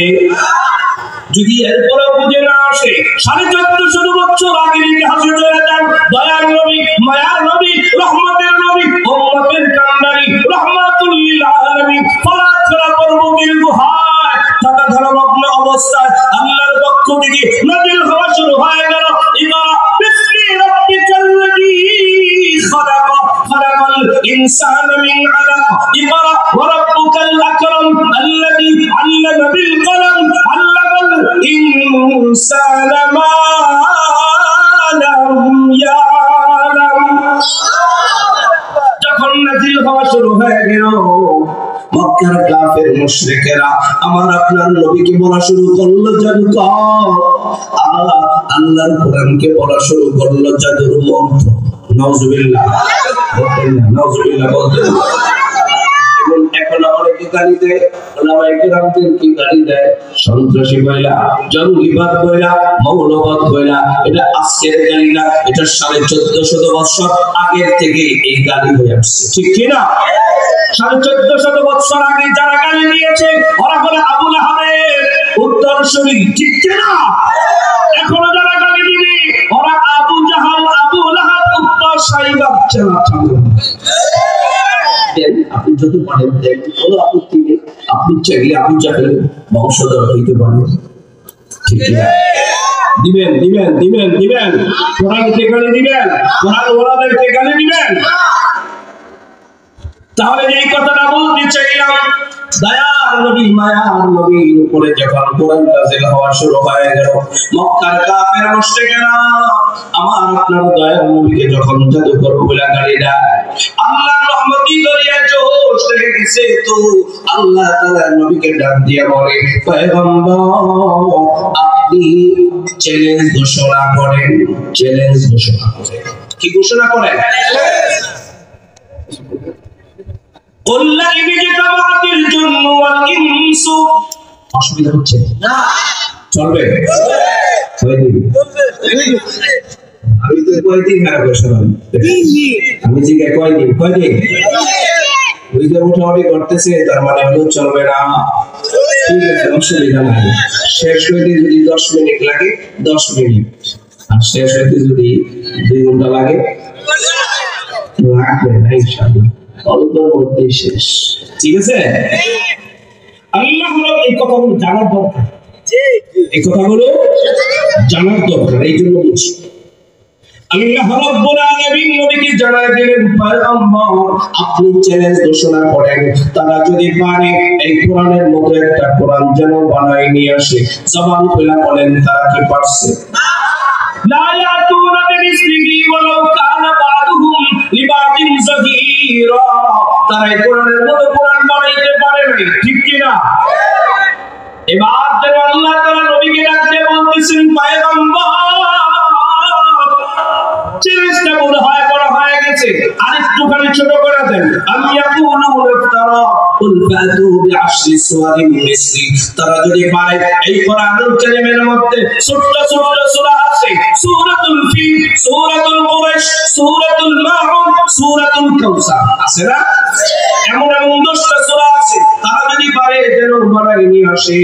যদি এরপরেও বুঝে না আসে, 1450 বছর আগের ইতিহাসে চলে যান, দয়ার নবী, মায়ার নবী, রহমতের নবী, উম্মতের কান্ডারি, রাহমাতুল লিল আলামিন ফারাছড়া পর্বতের গুহায় থাকা ধর্মগ্ন অবস্থায় আল্লাহর পক্ষ থেকে নাযিল হওয়া শুরু হয়ে গেল, ইকরা বিসমি রাব্বিকাল্লাযী খালাক, খালাকাল ইনসানা মিন আলাক, ইকরা ওয়া রাব্বুকাল আকরাম আল্লাযী আল্লামা বিল কলম, আল্লামাল ইনসানা মা লাম ইয়ালাম। যখন নাযিল হওয়া শুরু হয়ে গেল, মক্কার কাফের মুশরিকেরা আমার আপনার নবীকে বলা শুরু করলো জাদুকর, আল্লাহর কোরআনকে বলা শুরু করলো জাদুর মন্ত্র। নাউজুবিল্লাহ বলতেন না, নাউজুবিল্লাহ বলতেন না। এখন অনেকে গালি দেয়, ওলামায়ে কেরামদের কি গালি দেয়? সন্ত্রাসী কইলা, জঙ্গিবাদ কইলা, মৌলবাদ কইলা। এটা আজকের গালি না, এটা 1450 বছর আগের থেকে এই গালি হয়ে আসছে, ঠিক কি না? 1450 বছর আগে যারা গালি দিয়েছে ওরা হলো আবু লাহাবের উত্তরসূরি, ঠিক কি না? এখনো যারা গালি দিবে ওরা আবু জাহাল, আবু লাহাব উত্তরসূরি বাচ্চা বাচ্চা। আপনি যত পারেন দেন, কোনো আপত্তি নেই, আপনি চাইলে আবু জাহেলের বংশধর হইতে পারেন, ঠিক না? দিবেন দিবেন দিবেন দিবেন, কোরআনকে গালি দিবেন, কোরআন ওয়ালাদেরকে গালি দিবেন। তাহলে এই কথাটা বলতে চাইলাম, দয়ার নবী, মায়ার নবীর উপরে যখন কোরআন নাযিল হওয়া শুরু হয়ে গেল, মক্কার কাফের মুশরিকেরা আমার আপনার দয়ার নবীকে যখন জাদুকর বলে গালি দেয়, আল্লাহর রহমতি দরিয়া জোশ লেগে গেছে, তো আল্লাহ তাআলা নবীকে ডাক দিয়ে বলে, পয়গম্বর আপনি চ্যালেঞ্জ ঘোষণা করেন। চ্যালেঞ্জ ঘোষণা করেন। কি ঘোষণা করেন? কুল্লা ইজতামাআতিল জিন্নু ওয়াল ইনসু। অসুবিধা হচ্ছে না? চলবে? কয়দিন? আমি তো কয়দিন না ঘোষণা, আমি জিজ্ঞাসা কয়দিন? কয়দিন? ওই যে মোটামুটি করতেছে, তার মানে হলো চলবে না। ঠিক আছে, অসুবিধা নাই। শেষ হইতে যদি 10 মিনিট লাগে 10 মিনিট, আর শেষ হইতে যদি 2 ঘন্টা লাগে লাগবে না, ইনশাআল্লাহ অল্পের মধ্যেই শেষ। ঠিক আছে? আল্লাহ এই কথাগুলো জানার দরকার, এই কথাগুলো জানার দরকার, এই জন্য বলছি। আল্লাহ রাব্বুল আলামিন নবীকে জানায় দিলেন, পয়গম্বর আপনি চ্যালেঞ্জ ঘোষণা করেন, তারা যদি পারে এই কোরআনের মতো একটা কোরআন যেন বানায় নিয়ে আসে। জবান খুলে বলেন, তারা কি পারছে? লা ইয়াতুনা বিমিসলিহি ওয়ালাউ কানা বা'দুহুম লিবা'দিন যাহিরা। তারা এই কোরআনের মতো কোরআন বানাইতে পারে না, ঠিক কি না? এবার যেন আল্লাহ তাআলা নবীকে ডাকতে বলতেছেন, পয়গম্বর চ্যালেঞ্জটা বড় হয়ে গেছে, আরেকটুখানি ছোট করে দেন। আমি ইয়াকুলু ইফতারা কুল ফাতু বিআশরি সুওয়ারিন মিসলি। তারা যদি পারে এই কোরআনুল কারীমের মধ্যে ছোট ছোট সূরা আছে, সূরাতুল ফিল, সূরাতুল কুরাইশ, সূরাতুল মাউন, সূরাতুল কাউসার আছে না? এমন 10টা সূরা আছে, তারা যদি পারে যে যেন বানায় নিয়ে আসে।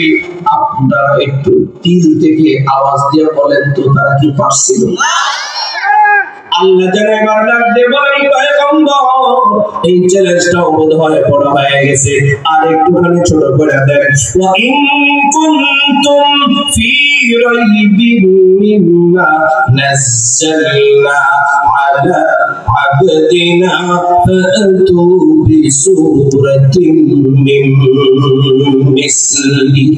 আপনারা একটু দিল থেকে আওয়াজ দিয়ে বলেন তো তারা কি পারছিল? আল্লাহ জানে বারবার দেবই পয়গম্বর এই চ্যালেঞ্জটা বোধহয় বড় হয়ে গেছে, আর একটুখানি ছোট করে দেন। ওয়া ইন কুনতুম ফি রাইবিন মিম্মা নাযালনা আলা আবদিনা ফাতু বিসূরাতিন মিন মিসলি।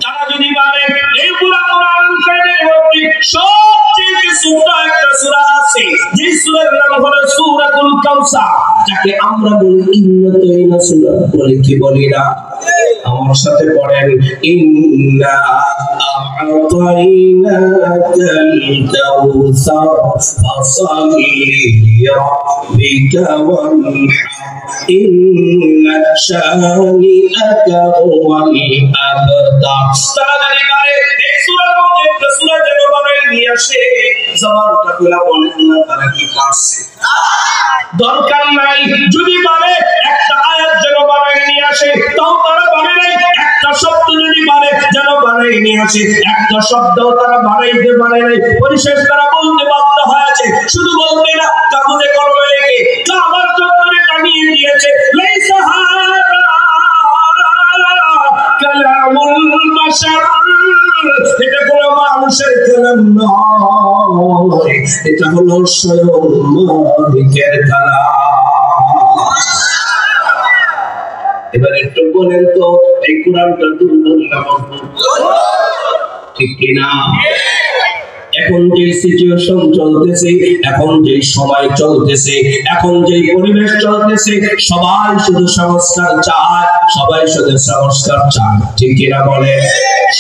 তারা যদি পারে এই পুরো কোরআন কারিমের মধ্যে সবচেয়ে ছোট একটা সূরা আছে, যে সূরার নাম হলো সূরাতুল কাউসার, যাকে আমরা বলি ইন্নাতাইনা সূরা, বলে কি বলি না? আমার সাথে পড়েন, ইন্না আ'তাইনাকাল কাউসার ফাসাল্লি লিরাব্বিকা ওয়ানহার ইন্না শানিআকা হুয়াল আবতার। তারা যদি পারে এই সূরার মধ্যে একটা সূরা যেন বানাই নিয়ে আসে, জবানটা খোলা বলেন না তারা কি পারছে? দরকার নাই। যদি পারে একটা আয়াত যেন বানাই নিয়ে আসে, তাও তারা পারে নাই। একটা শব্দ যদি পারে যেন বানাই নিয়ে আসে, একটা শব্দও তারা বানাইতে পারে নাই। পরিশেষ তারা বলতে বাধ্য হয়েছে, শুধু বলতে না, কাগজে কলমে লিখে কাবার চত্বরে টানিয়ে দিয়েছে, লাইসা হাযা কালামুল বাশার, এটা কোনো মানুষের কালাম নয়, এটা হলো স্বয়ং মালিকের কালাম। এবার একটু বলেন তো এই কোরআনটা দুর্বল না মজবুত? ঠিক কিনা? এখন যে সিচুয়েশন চলতেছে, এখন যে সময় চলতেছে, এখন যে পরিবেশ চলতেছে, সবাই শুধু সংস্কার চায়, সবাই শুধু সংস্কার চায়। ঠিক কিনা বলে?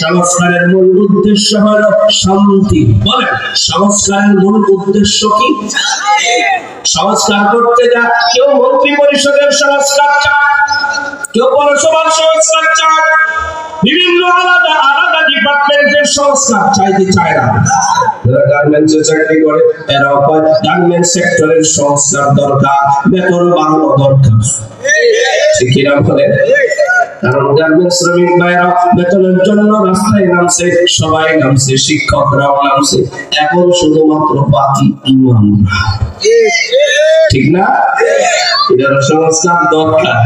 সংস্কারের মূল উদ্দেশ্য হলো শান্তি। বলে সংস্কারের মূল উদ্দেশ্য কি? সংস্কার করতে যা কেউ মন্ত্রী পরিষদের সংস্কার চায়, কেউ পৌরসভার সংস্কার চায়, বিভিন্ন আলাদা আলাদা ডিপার্টমেন্টের সংস্কার চাইতে চায় না। যারা গার্মেন্টসে চাকরি করে এরাও কয় গার্মেন্টস সেক্টরের সংস্কার দরকার, বেতন বাড়ানো দরকার। ঠিক কিনা বলে? কারণ গার্মেন্টস শ্রমিক ভাইরা বেতনের জন্য রাস্তায় নামছে, সবাই নামছে, শিক্ষকরাও নামছে, এখন শুধুমাত্র বাকি ইমামরা। ঠিক না? এটারও সংস্কার দরকার।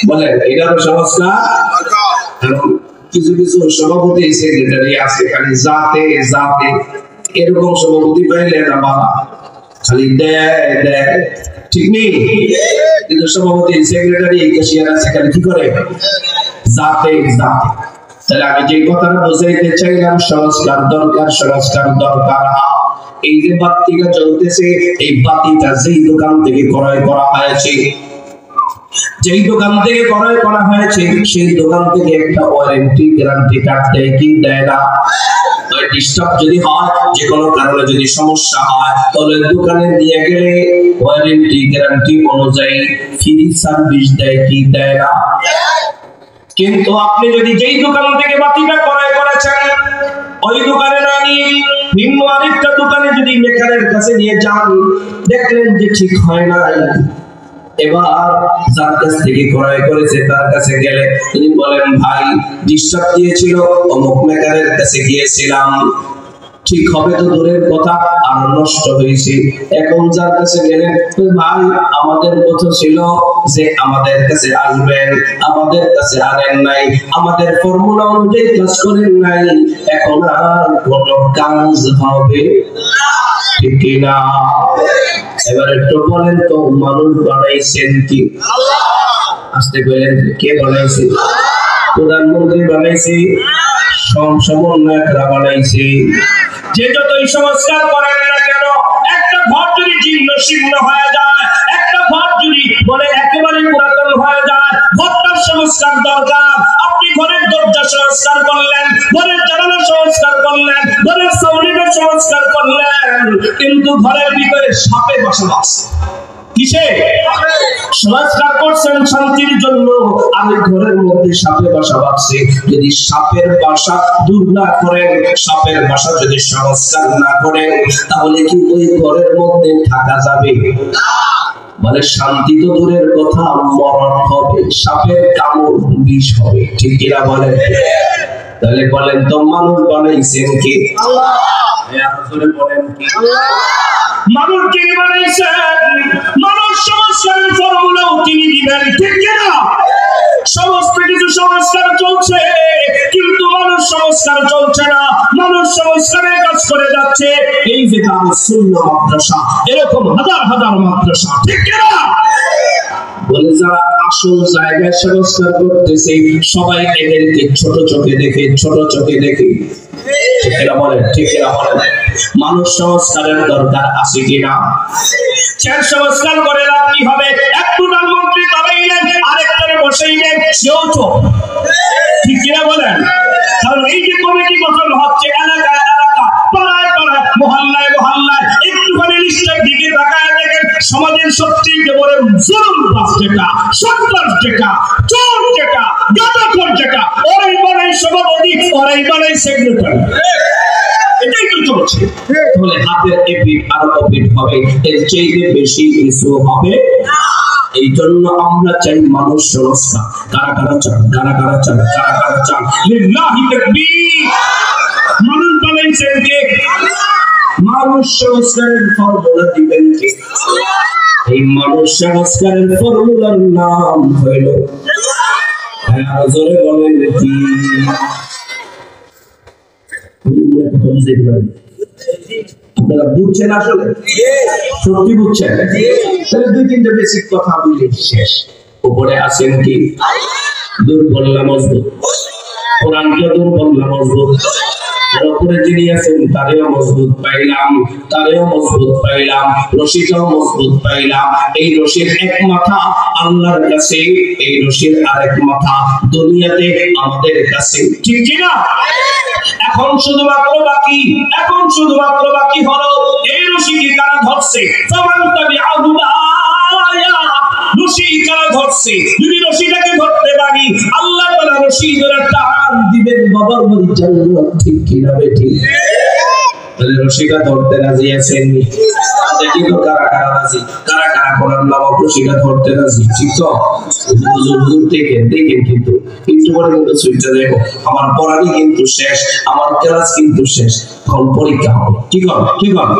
বলেন এটারও সংস্কার দরকার। কিছু কিছু সভাপতি সেক্রেটারি আছে খালি জাতে জাতে, এরকম সভাপতি পাইলে না বাবা, খালি দেয় দেয়। ঠিক নেই? কিন্তু সভাপতি সেক্রেটারি ক্যাশিয়ার আছে খালি কি করে? জাতে জাতে। তাহলে আমি যে কথাটা বোঝাইতে চাইলাম, সংস্কার দরকার, সংস্কার দরকার। এই যে বাতিটা চলতেছে, এই বাতিটা যেই দোকান থেকে ক্রয় করা হয়েছে, যেই দোকান থেকে ক্রয় করা হয়েছে, সেই দোকান থেকে একটা ওয়ারেন্টি গ্যারান্টি কার্ড দেয় কি দেয় না? ডিস্টার্ব যদি হয়, যে কোনো কারণে যদি সমস্যা হয়, তাহলে দোকানে নিয়ে গেলে ওয়ারেন্টি গ্যারান্টি অনুযায়ী ফ্রি সার্ভিস দেয় কি দেয় না? কিন্তু আপনি যদি যেই দোকান থেকে বাতিটা ক্রয় করেছেন, ওই দোকানে না নিয়ে ভিন্ন আরেকটা দোকানে যদি মেকারের কাছে নিয়ে যান, দেখলেন যে ঠিক হয় না, এবার যার কাছ থেকে ক্রয় করেছে তার কাছে গেলে তিনি বলেন, ভাই ডিস্টার্ব দিয়েছিল, অমুক মেকারের কাছে গিয়েছিলাম, ঠিক হবে তো দূরের কথা, আর নষ্ট হয়েছে। এখন যার কাছে গেলেন, ভাই আমাদের কথা ছিল যে আমাদের কাছে আসবেন, আমাদের কাছে আনেন নাই, আমাদের ফর্মুলা অনুযায়ী কাজ করেন নাই, এখন আর কোনো কাজ হবে ঠিক কিনা? এবার একটু বলেন তো মানুষ বানাইছেন কি? আসতে বলেন কে বানাইছে? প্রধানমন্ত্রী বানাইছে, সমন্বয়করা বানাইছে। যে যতই সংস্কার করেন না কেন, একটা ঘর যদি জীর্ণ শীর্ণ হয়ে যায়, একটা ঘর যদি বলে একেবারে পুরাতন হয়ে যায়, ঘরটার সংস্কার দরকার। আপনি ঘরের দরজা সংস্কার করলেন, ঘরের জানালা সংস্কার করলেন, ঘরের সাউন্ডের সংস্কার করলেন, কিন্তু ঘরের ভিতরে সাপে বসবাস। কিসে সংস্কার করছেন? শান্তির জন্য। আমি ঘরের মধ্যে সাপে বাসা বাঁধছে, যদি সাপের বাসা দূর না করেন, সাপের বাসা যদি সংস্কার না করেন, তাহলে কি ওই ঘরের মধ্যে থাকা যাবে? মানে শান্তি তো দূরের কথা, মরণ হবে। হবে, সাপের কামড় বিষ হবে, ঠিক কিনা বলেন? তাহলে বলেন তো মানুষ বানাইছেন কে? আল্লাহ। বলেন কি? মানুষ কে বানাইছেন? মানুষ সংস্কারের ফর্মুলাও তিনি দিবেন, ঠিক কিনা? সমস্ত কিছু সংস্কার চলছে, কিন্তু মানুষ সংস্কার চলছে না, মানুষ সংস্কারের কাজ করে যাচ্ছে। এই যে দারুস সুন্নাহ মাদ্রাসা, এরকম হাজার হাজার মাদ্রাসা, ঠিক কিনা? বলে যারা আসল জায়গায় সংস্কার করতেছে সবাই এদেরকে ছোট চোখে দেখে, ছোট চোখে দেখে। ঠিক বলেন, ঠিক বলেন। মানুষ সংস্কারের দরকার আছে কিনা? চার সংস্কার করে লাভ কি হবে? এক প্রধানমন্ত্রী দাঁড়াইলেন, আরেকটারে বসাইলেন, সেও চোখ, ঠিক কিনা বলেন? কারণ এই যে কমিটি গঠন হচ্ছে এলাকায় এলাকা, পাড়ায় পাড়ায়, মহল্লায় মহল্লায়, একটুখানি লিস্টের দিকে তাকায় দেখেন সমাজের সবচেয়ে বড় জুলুমবাজ যেটা, সন্ত্রাস যেটা, চোর যেটা, গাঁজাখোর যেটা, ওরাই বানাই সভাপতি, ওরাই বানাই সেক্রেটারি। এটাই তো চলছে। তাহলে হাতের এপিট আর ওপিট হবে, এর চেয়ে বেশি কিছু হবে না। এই জন্য আমরা চাই মানুষ সংস্কার। কারা কারা চান? কারা কারা চান? কারা কারা চান? লিল্লাহি তাকবীর। মানুষ বানাইছেন কে? মানুষ সংস্কারের ফর্মুলা দিবেন কে? এই মানুষ সংস্কারের ফর্মুলার নাম হইল, জোরে বলেন কি? আপনারা বুঝছেন? আসলে সত্যি বুঝছেন? তাহলে দুই তিনটা বেসিক কথা বলি, শেষ। উপরে আছেন কি? দুর্বল না মজবুত? কোরআনটা দুর্বল না মজবুত? উপরে যিনি আছেন তারেও মজবুত পাইলাম, তারেও মজবুত পাইলাম, রশিটাও মজবুত পাইলাম। এই রশির এক মাথা আল্লাহর কাছে, এই রশির আরেক মাথা দুনিয়াতে আমাদের কাছে, ঠিক কিনা? এখন শুধুমাত্র বাকি, এখন শুধুমাত্র বাকি হলো এই রশিকে কারা ধরছে? রশি কারা ধরছে? যদি রশিটাকে ধরতে পারি, আল্লাহ তাআলা রশি ধরে টান দিবেন বাবার বাড়ি জান্নাত, ঠিক কিনা বেটি? তাহলে রশিটা ধরতে রাজি আছেন? দেখি তো কারা কারা রাজি, কারা কারা কোরআন নামক রশিটা ধরতে রাজি, ঠিক তো? হুজুর দেখেন দেখেন, কিন্তু একটু পরে কিন্তু সুইচটা দেখো, আমার পড়ানি কিন্তু শেষ, আমার ক্লাস কিন্তু শেষ, এখন পরীক্ষা হবে। ঠিক হবে? ঠিক হবে?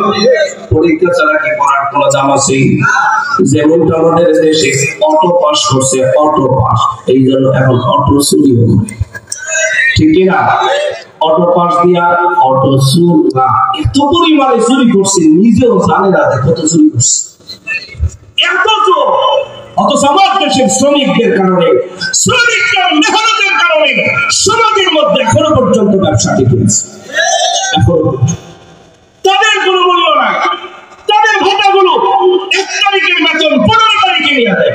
পরীক্ষা ছাড়া কি পড়ার কোনো জাম আছে? যেমনটা আমাদের দেশে অটো পাস করছে, অটো পাস, এই জন্য এখন অটো চুরি হবে, ঠিক কিনা? অটো পাস দিয়া অটো চুর, এত পরিমাণে চুরি করছে নিজেও জানে না কত চুরি করছে, এত চোর। অথচ আমার দেশের শ্রমিকদের কারণে, শ্রমিকদের মেহনতের কারণে সমাজের মধ্যে এখনো পর্যন্ত ব্যবসা টিকে আছে। তাদের কোনো মূল্য নাই, তাদের ভাতাগুলো 1 তারিখের বেতন 15 তারিখে নিয়ে দেয়।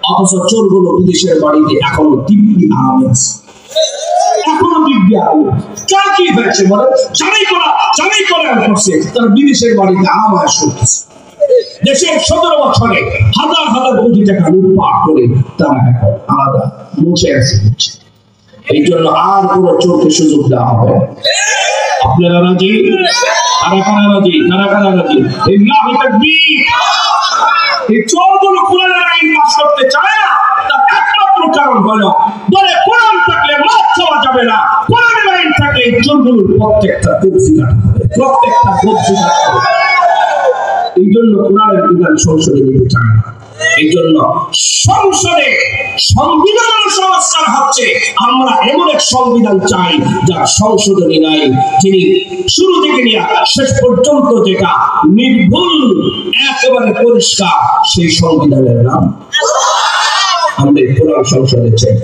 অথচ চোরগুলো বিদেশের বাড়িতে এখনো দিব্যি আরামে আছে, এখনো দিব্যি আরামে। কার কি হয়েছে বলেন? জানাই করা করছে, তারা বিদেশের বাড়িতে আরাম করতেছে। দেশের 17 বছরে হাজার হাজার কোটি টাকা লুটপাট করে তারা এখন আলাদা মুছে আছে। এই জন্য আর কোনো চোরকে সুযোগ দেওয়া হবে। আপনারা রাজি? কারা কারা রাজি? কারা কারা রাজি? লিল্লাহি তাকবীর। এই চোরগুলো কোরআনের আইন পাস করতে চায় না, তার একমাত্র কারণ হলো বলে কোরআন থাকলে মাছ খাওয়া যাবে না, কোরআনের আইন থাকলে চোরগুলোর প্রত্যেকটা কবজি কাটা হবে, প্রত্যেকটা কবজি কাটা হবে। এই জন্য কোরআনের বিধান সংসদে নিতে চায় না। এই জন্য সংসদে সংবিধান সংস্কার হচ্ছে। আমরা এমন এক সংবিধান চাই যা সংশোধনী নাই, যিনি শুরু থেকে নিয়ে শেষ পর্যন্ত যেটা নির্ভুল একেবারে পরিষ্কার, সেই সংবিধানের নাম আমরা কোরআন সংসদে চাই।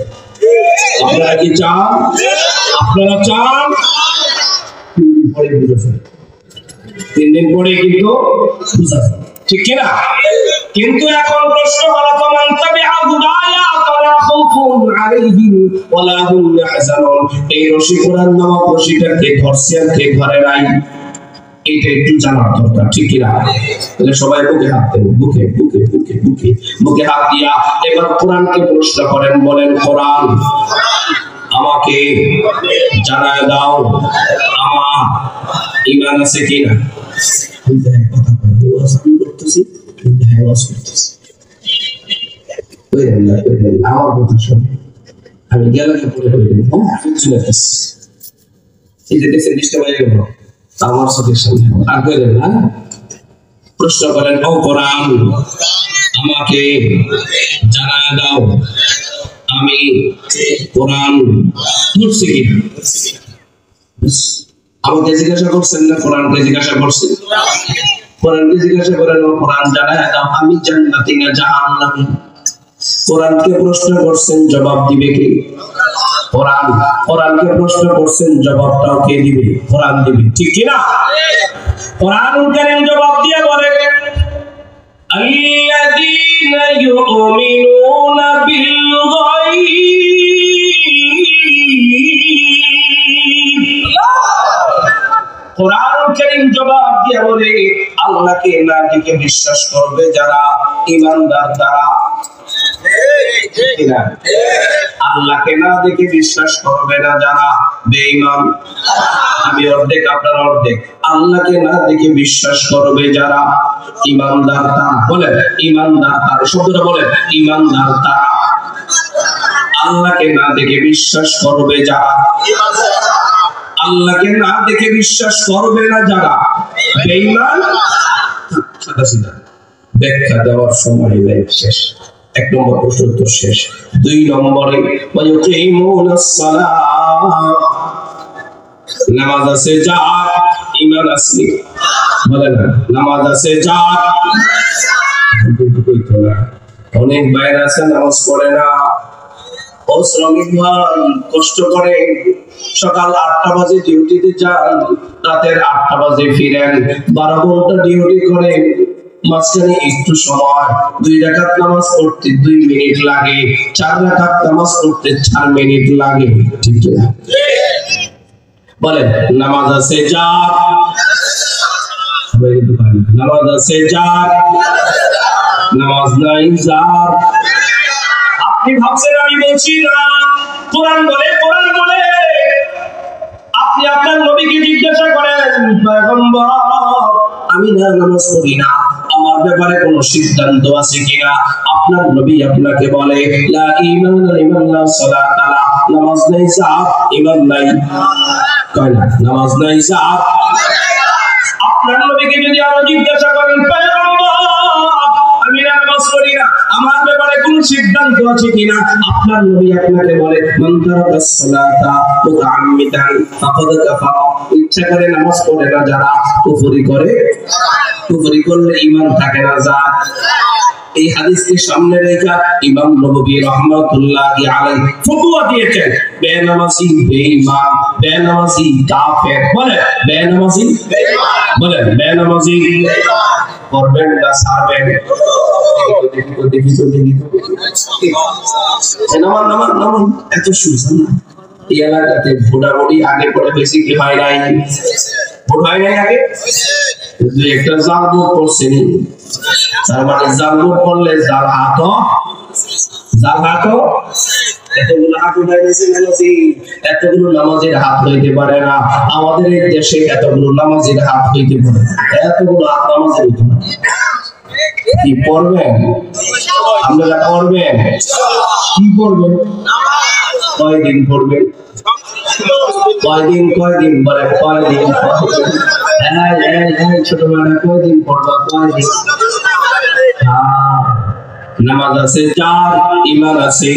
আপনারা কি চান? আপনারা চান? 3 দিন পরে কিন্তু বুঝা যাবে, ঠিক কিনা? কিন্তু এখন প্রশ্ন হলো, ফামান তাবিআ হুদায়া ফালা খাউফুন আলাইহিম ওয়ালা হুম ইয়াহজানুন। এই রশি কোরআন নামক রশিটা কে ধরছে আর কে ধরে নাই, এটা একটু জানার দরকার, ঠিক কিনা? তাহলে সবাই বুকে হাত দেন, বুকে বুকে বুকে বুকে বুকে হাত দিয়া এবার কোরআনকে প্রশ্ন করেন, বলেন কোরআন আমাকে জানায় দাও আমার ঈমান আছে কিনা। কথা বলতেছি, আমার কথা শোনে, আমি গেলে পরে এই যে দেখছেন ডিস্টার্ব হয়ে গেল আমার চোখের সামনে, আর কইলেন না। প্রশ্ন করেন, ও কোরআন আমাকে জানা দাও আমি কোরআন পড়ছি কিনা। আমাকে জিজ্ঞাসা করছেন না, কোরআনকে জিজ্ঞাসা করছেন। কোরআনকে জিজ্ঞাসা করেন, ও কোরআন জানা দাও আমি জান্নাতি না জাহান্নামী। কোরআনকে প্রশ্ন করছেন, জবাব দিবে কে? কোরআন। কোরআনকে প্রশ্ন করছেন, জবাবটাও কে দিবে? কোরআন দিবে, ঠিক কিনা? কোরআনুল কারীম জবাব দিয়ে বলে, আল্লাযীনা ইউমিনুনা বিল গায়ব। কোরআনুল কারীম জবাব দিয়ে বলে, আল্লাহকে না দেখে বিশ্বাস করবে যারা ঈমানদার তারা। আল্লাহকে না দেখে বিশ্বাস করবে না যারা বেঈমান। আমি অর্ধেক আপনার অর্ধেক। আল্লাহকে না দেখে বিশ্বাস করবে যারা ঈমানদার তারা। বলেন ঈমানদার তারা, শব্দটা বলেন ঈমানদার তারা। আল্লাহকে না দেখে বিশ্বাস করবে যারা, আল্লাহকে না দেখে বিশ্বাস করবে না যারা বেঈমান। সাদা সিধা ব্যাখ্যা দেওয়ার সময় নেই, শেষ। এক নম্বর প্রশ্ন উত্তর শেষ। দুই নম্বরে ওয়ায়ুকিমুনাস সালাহ, নামাজ আছে যার ঈমান আছে। বলেন নামাজ আছে যার, অনেক বাইরে আছে নামাজ পড়ে না। ও শ্রমিক ভাই, কষ্ট করে সকাল 8টা বাজে ডিউটিতে যান, রাতের 8টা বাজে ফিরেন, 12 ঘন্টা ডিউটি করেন। মাঝখানে একটু সময় 2 রাকাত নামাজ পড়তে 2 মিনিট লাগে, 4 রাকাত নামাজ পড়তে 4 মিনিট লাগে, ঠিক না? বলেন নামাজ আছে যার, নামাজ আছে যার, নামাজ নাই যার। আপনি ভাবছেন আমি বলছি না, কোরআন বলে, কোরআন বলে। আপনি আপনার নবীকে জিজ্ঞাসা করেন, পয়গম্বর আমি না নামাজ পড়ি না, আমার ব্যাপারে কোনো সিদ্ধান্ত আছে কিনা? আপনার নবী আপনাকে বলে লা ঈমানা লিমান লা সালাতা লা, নামাজ নাই সালাত, ঈমান নাই। কয় না নামাজ নাই সালাত। আপনার নবীকে যদি আরো জিজ্ঞাসা করেন, পয়গম্বর আমি নামাজ পড়ি না, আমার ব্যাপারে কোনো সিদ্ধান্ত আছে কিনা? আপনার নবী আপনাকে বলে মান তারাকাস সালাতা মুতাআম্মিদান ফাকাদ কাফারা, ইচ্ছা করে নামাজ পড়ে না যারা কুফরি করে, কুফরি করলে ঈমান থাকে না যার। এই হাদিসকে সামনে রেখে ইমাম নববী রাহমাতুল্লাহি আলাইহি ফতোয়া দিয়েছেন, বেনামাজি বেঈমান, বেনামাজি কাফের। বলে বেনামাজি বেঈমান, বলে বেনামাজি বেঈমান, করবেন না ছাড়বেন। দেখি তো নামান এত সুজন এই এলাকাতে ভোটাভুটি আগে পরে বেশি কি হয় নাই? ভোট হয় নাই আগে? একটা জাল ভোট করছে, তার মানে জাল ভোট করলে জাল হাত এতগুলো হাত উঠাই দিয়েছে নামাজি, এতগুলো নামাজের হাত হইতে পারে না। আমাদের এই দেশে এতগুলো নামাজের হাত হইতে পারে, এতগুলো হাত নামাজের হইতে পারে। কি পড়বেন আপনারা? পড়বেন কি পড়বেন? কয়দিন পড়বেন? কয়দিন বলে কয়দিন? ছোট বেলা কয়দিন পড়বা? কয়দিন? নামাজ আছে যার, ঈমান আছে।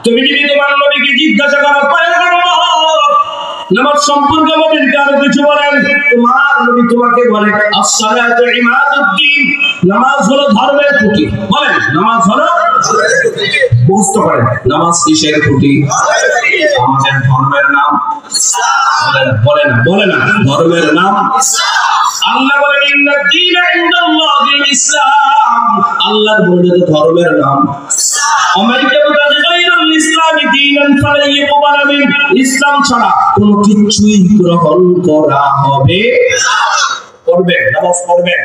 তুমি যদি তোমার নবীকে জিজ্ঞাসা করো, নামাজ সম্পর্কে আমাদেরকে আরো কিছু বলেন, তোমার নবী তোমাকে বলে as-salatu imaduddin, নামাজ হলো ধর্মের খুঁটি। বলেন নামাজ হলো বুঝতে পারেন নামাজ কিসের খুঁটি? আমাদের ধর্মের নাম। বলে না ধর্মের নাম। আল্লাহ বলেন ইন্নাদ দীনা ইনদাল্লাহিল ইসলাম, আল্লাহর বলে ধর্মের নাম। ইসলাম ছাড়া কোন কিছুই গ্রহণ করা হবে। করবেন নামাজ পড়বেন।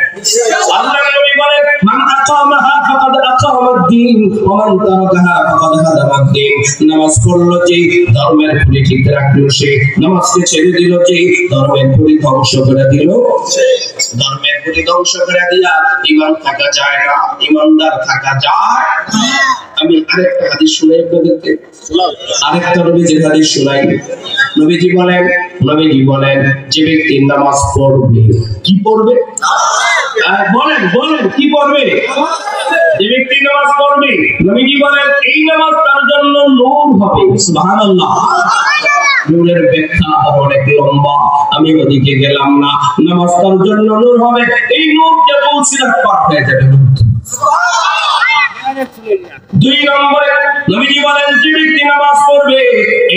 আল্লাহর নবী বলেন মান আকামাহা ফাকাদ আকামাদ-দ্বীন ওয়া মান তারাকাহা ফাকাদ হাদামাদ-দ্বীন, নামাজ পড়লো যে ধর্মের খুঁটি ঠিক রাখলো সে, নামাজকে ছেড়ে দিল যে ধর্মের খুঁটি ধ্বংস করে দিল। ধর্মের খুঁটি ধ্বংস করে দিলা ঈমান থাকা যায় না, ঈমানদার থাকা যায়। আমি আরেকটা হাদিস শুনাই আপনাদেরকে, আরেকটা নবীজির হাদিস শুনাই। নবীজি বলেন যে ব্যক্তি নামাজ পড়বে, কি পড়বে? বলেন বলেন কি পড়বে? যে ব্যক্তি নামাজ পড়বে, নবীজি বলেন এই নামাজ তার জন্য নূর হবে। সুবহানাল্লাহ। নূরের ব্যাখ্যা অনেক লম্বা, আমি ওদিকে গেলাম না। নামাজ তার জন্য নূর হবে, এই নূর যে তুলসিরাত পার হয়ে যাবে। দুই নম্বরে নবীজি বলেন যে ব্যক্তি নামাজ পড়বে,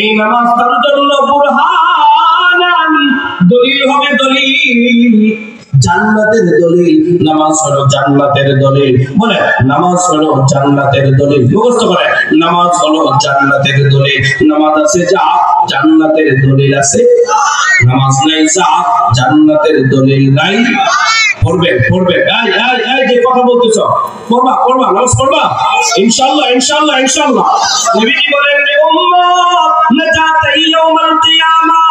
এই নামাজ তার জন্য বুরহানান, দলিল হবে, দলিল, জান্নাতের দলিল। নামাজ হলো জান্নাতের দলিল। বলে নামাজ হলো জান্নাতের দলিল। মুখস্থ করে, নামাজ হলো জান্নাতের দলিল। নামাজ আছে যা, জান্নাতের দলিল আছে। নামাজ নাই যা, জান্নাতের দলিল নাই। পড়বে পড়বে, এই যে কথা বলতেছ, পড়বা পড়বা, নামাজ পড়বা ইনশাআল্লাহ ইনশাআল্লাহ ইনশাআল্লাহ। নবীজি বলেন রে উম্মত, নাজাত ইয়াউমাল কিয়ামা,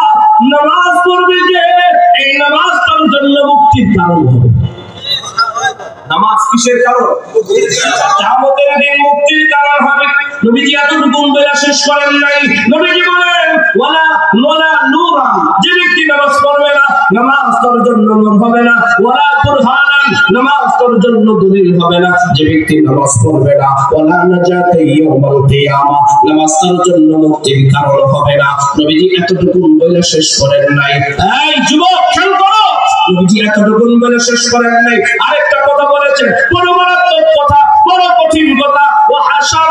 নামাজ পড়বে যে, এই নামাজ তার জন্য মুক্তির কারণ হবে। নামাজ কিসের কারণ? কিয়ামতের দিন মুক্তির কারণ হবে। নবীজি এতটুকু বলে শেষ করেন নাই। নবীজি বলেন ওয়ালা নূরা, যে ব্যক্তি নামাজ পড়বে না, নামাজ তার জন্য নূর হবে না। ওয়ালা বুরহানান, নামাজ তার জন্য দলিল হবে না। যে ব্যক্তি নামাজ পড়বে না, ওয়ালা নাজাত ইয়াউমাল কিয়ামা, নামাজ তার জন্য মুক্তির কারণ হবে না। নবীজি এতটুকু বলে শেষ করেন নাই। এই যুবক খেয়াল করো, নবীজি এতটুকু বলে শেষ করেন নাই, আরেকটা কথা বলেছেন, বড় মারাত্মক কথা, বড় কঠিন কথা। وحشر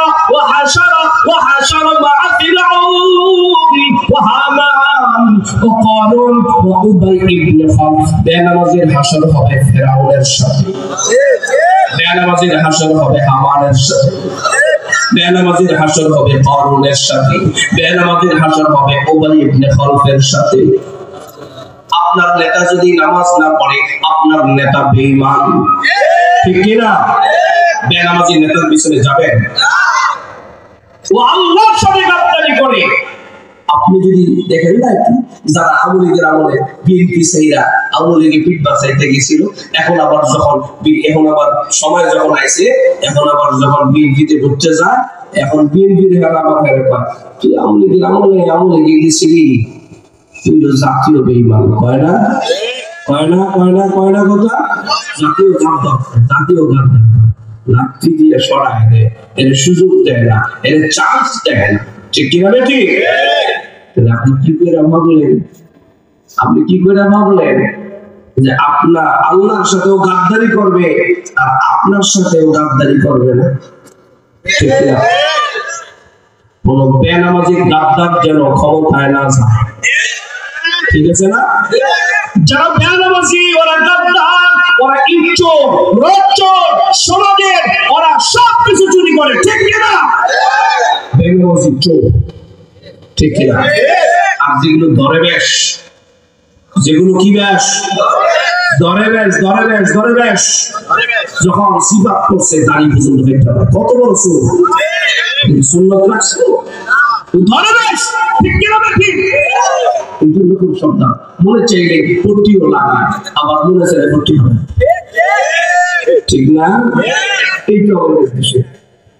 مع فرعون وهامان وقارون وأبي بن خلف। বেনামাজির হাসর হবে ফেরাউনের সাথে, বেনামাজির হাসর হবে হামানের সাথে, বেনামাজির হাসর হবে কারুনের সাথে, বেনামাজির হাসর হবে উবাই ইবনে খালফের সাথে। আপনার নেতা যদি নামাজ না পড়ে, আপনার নেতা বেঈমান, ঠিক কি না? বেনামাজি নেতার পিছনে যাবেন, ও আল্লাহর সাথে গাদ্দারি করে। আপনি যদি দেখেন না, যারা আওয়ামী লীগের আমলে বিএনপি সেইরা আওয়ামী লীগের পিঠ বাঁচাইতে গেছিল, এখন আবার সময় যখন আইছে, এখন আবার যখন বিএনপিতে ঢুকতে যায়, এখন বিএনপির আবার তুই আওয়ামী লীগের আওয়ামী লীগে গেছিলি, তুই জাতীয় বেঈমান। কয় না কথা, জাতীয় গাদ্দার লাঠি দিয়ে সরায় দেয়, এর সুযোগ দেয় না, এর চান্স দেয় না, ঠিক কিনা? ঠিক। আপনি কি করে ভাবলেন যে আপনার আল্লাহর সাথেও গাদ্দারি করবে আর আপনার সাথেও গাদ্দারি করবে না? ঠিক না? কোন বেনামাজি গাদ্দার যেন ক্ষমতায় না যায়, ঠিক আছে না? যারা বেনামাজি ওরা গাদ্দার, ওরা ইজ্জত, রজ্জত, সমাজের, ওরা সবকিছু চুরি করে, ঠিক কিনা? বেনামাজি চোর, ঠিক কিনা? আর যেগুলো ধরে বেশ, যেগুলো কি বেশ, ধরে বেশ, যখন সিফাত করছে দাড়ি পর্যন্ত দেখতে পারে, কত বড় চোর, সুন্নাত রাখছে, ধরে বেশ, ঠিক কিনা? ঠিক। এই জন্য খুব সাবধান, মনে চাইলে পট্টিও লাগায়, আবার মনে চাইলে পট্টি হবে, ঠিক না? এইটা আমাদের দেশে,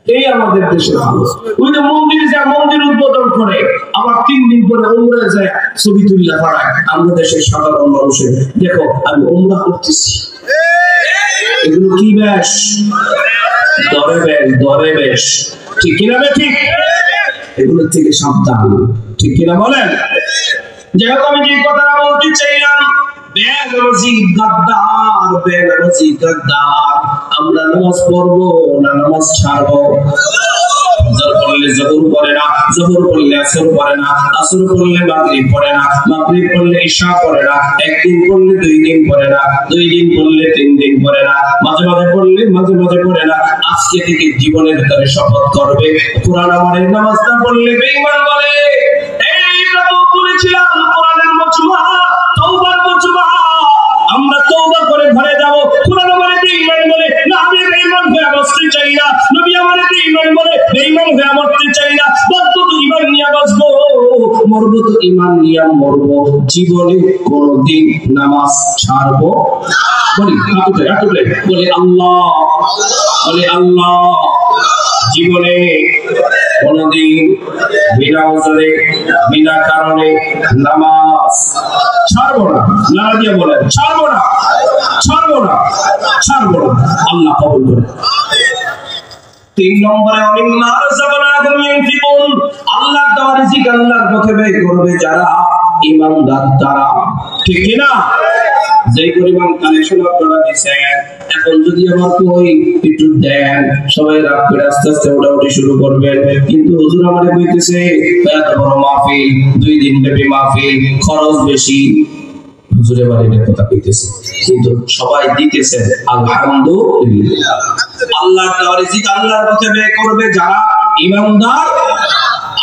এই আমাদের দেশে ভালো। ওই যে মন্দিরে যায়, মন্দির উদ্বোধন করে, আবার 3 দিন পরে উমরা যায়, ছবি তুলিয়া পড়ায়। আমাদের দেশের সাধারণ মানুষের, দেখো আমি উমরা করতেছি, এগুলো কি বেশ? দরে বেশ, ঠিক কিনা? ঠিক। এগুলোর থেকে সাবধান, ঠিক কিনা বলেন? যেহেতু আমি যে কথাটা বলতে চাইলাম, বেনামাজি গাদ্দার। আমরা নামাজ পড়বো না নামাজ ছাড়বো? ফজর পড়লে যোহর পড়ে না, যোহর পড়লে আসর পড়ে না, আসর পড়লে মাগরিব পড়ে না, মাগরিব পড়লে ইশা পড়ে না, একদিন পড়লে 2 দিন পড়ে না, 2 দিন পড়লে 3 দিন পড়ে না, মাঝে মাঝে পড়লে মাঝে মাঝে পড়ে না। আজকে থেকে জীবনের ভিতরে শপথ করবে, কোরআন আমাদের নামাজ না পড়লে বেঈমান বলে। এইটা তো বলেছিলাম কোরআনের মজমুআ, তওবার মজমুআ, আমরা তওবা করে ঘরে যাব। কোরআন আমাদের বেঈমান বলে না, আমি বেঈমান হয়ে বসতে চাই না। নবী আমাদের বেঈমান বলে বেঈমান হয়ে মরতে চাই না। বলতো তো ঈমান নিয়ে বাঁচবো, মরবো তো ঈমান নিয়ে মরবো, জীবনে কোনদিন নামাজ ছাড়বো না। বলি আল্লাহ, বলে আল্লাহ, জীবনে কোনদিন বিনা ওজরে বিনা কারণে নামাজ ছাড়বো না। নারা দিয়ে বলেন ছাড়বো না, ছাড়বো না, ছাড়বো না। আল্লাহ কবুল করে। 3 নম্বরে আল্লাহর দেওয়া রিজিক আল্লাহর পথে ব্যয় করবে যারা ঈমানদার তারা। ঠিক কি না? যে পরিমাণ কালেকশন আপনারা দিয়েছেন, এখন যদি আমার কই একটু দেন, সবাই রাগ করে আস্তে আস্তে ওঠাউঠি শুরু করবেন। কিন্তু হুজুর আমারে কইতেছে এত বড় মাহফিল, 2 দিন ব্যাপী মাহফিল, খরচ বেশি। হুজুরের বাড়ির কথা কইতেছে, কিন্তু সবাই দিতেছে আলহামদুলিল্লাহ। আল্লাহর দেওয়া রিজিক আল্লাহর পথে ব্যয় করবে যারা ঈমানদার।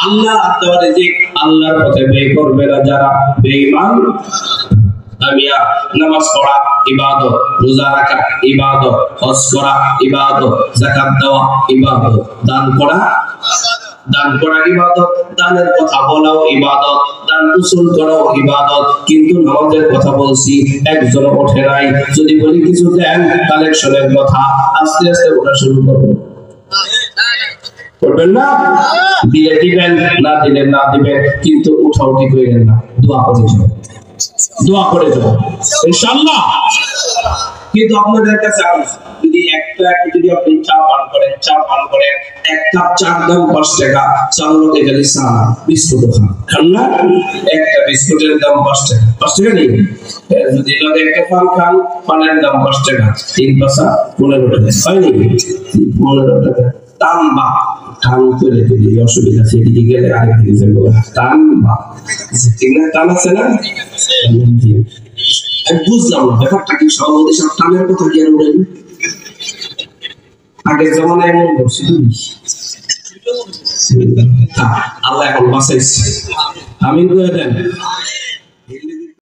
আল্লাহর দেওয়া রিজিক আল্লাহর পথে ব্যয় করবে না যারা বেঈমান। আমিয়া নামাজ পড়া ইবাদত, রোজা রাখা ইবাদত, হজ করা ইবাদত, যাকাত দেওয়া ইবাদত, দান করা ইবাদত, দানের কথা বলাও ইবাদত, দান উসুল করাও ইবাদত। কিন্তু নামাজের কথা বলছি, একজন ওঠে নাই। যদি বলি কিছু দেন কালেকশনের কথা, আস্তে আস্তে ওঠা শুরু করবো। করবেন না? দিলে দিবেন, না দিলে না দিবেন, কিন্তু উঠাউঠি করেন না। দোয়া করে যাবেন, দোয়া করে যাবো ইনশাআল্লাহ। কিন্তু আপনাদের কাছে যদি যদি আপনি চা পান করেন, এক কাপ চার দাম 5 টাকা, 4 লোকে গেলে চা বিস্কুট খান না, একটা বিস্কুটের দাম 5 টাকা, 5 টাকা নেই। যদি লোকে একটা পান খান, পানের দাম 5 টাকা, 3 পাঁচা 15 টাকা, হয়নি? 15 টাকা টান বা টান করে দিলি অসুবিধা, সেদিকে গেলে আরেকদিকে যাবো টান বা, ঠিক না? টান আছে না? আমি বুঝলাম না ব্যাপারটা কি। সভাপতি সাহেব টানের কথা কি আর উঠেন? আগের জমানায় এমন বলছি, আল্লাহ এখন বাঁচাইছে। আমিন করে দেন।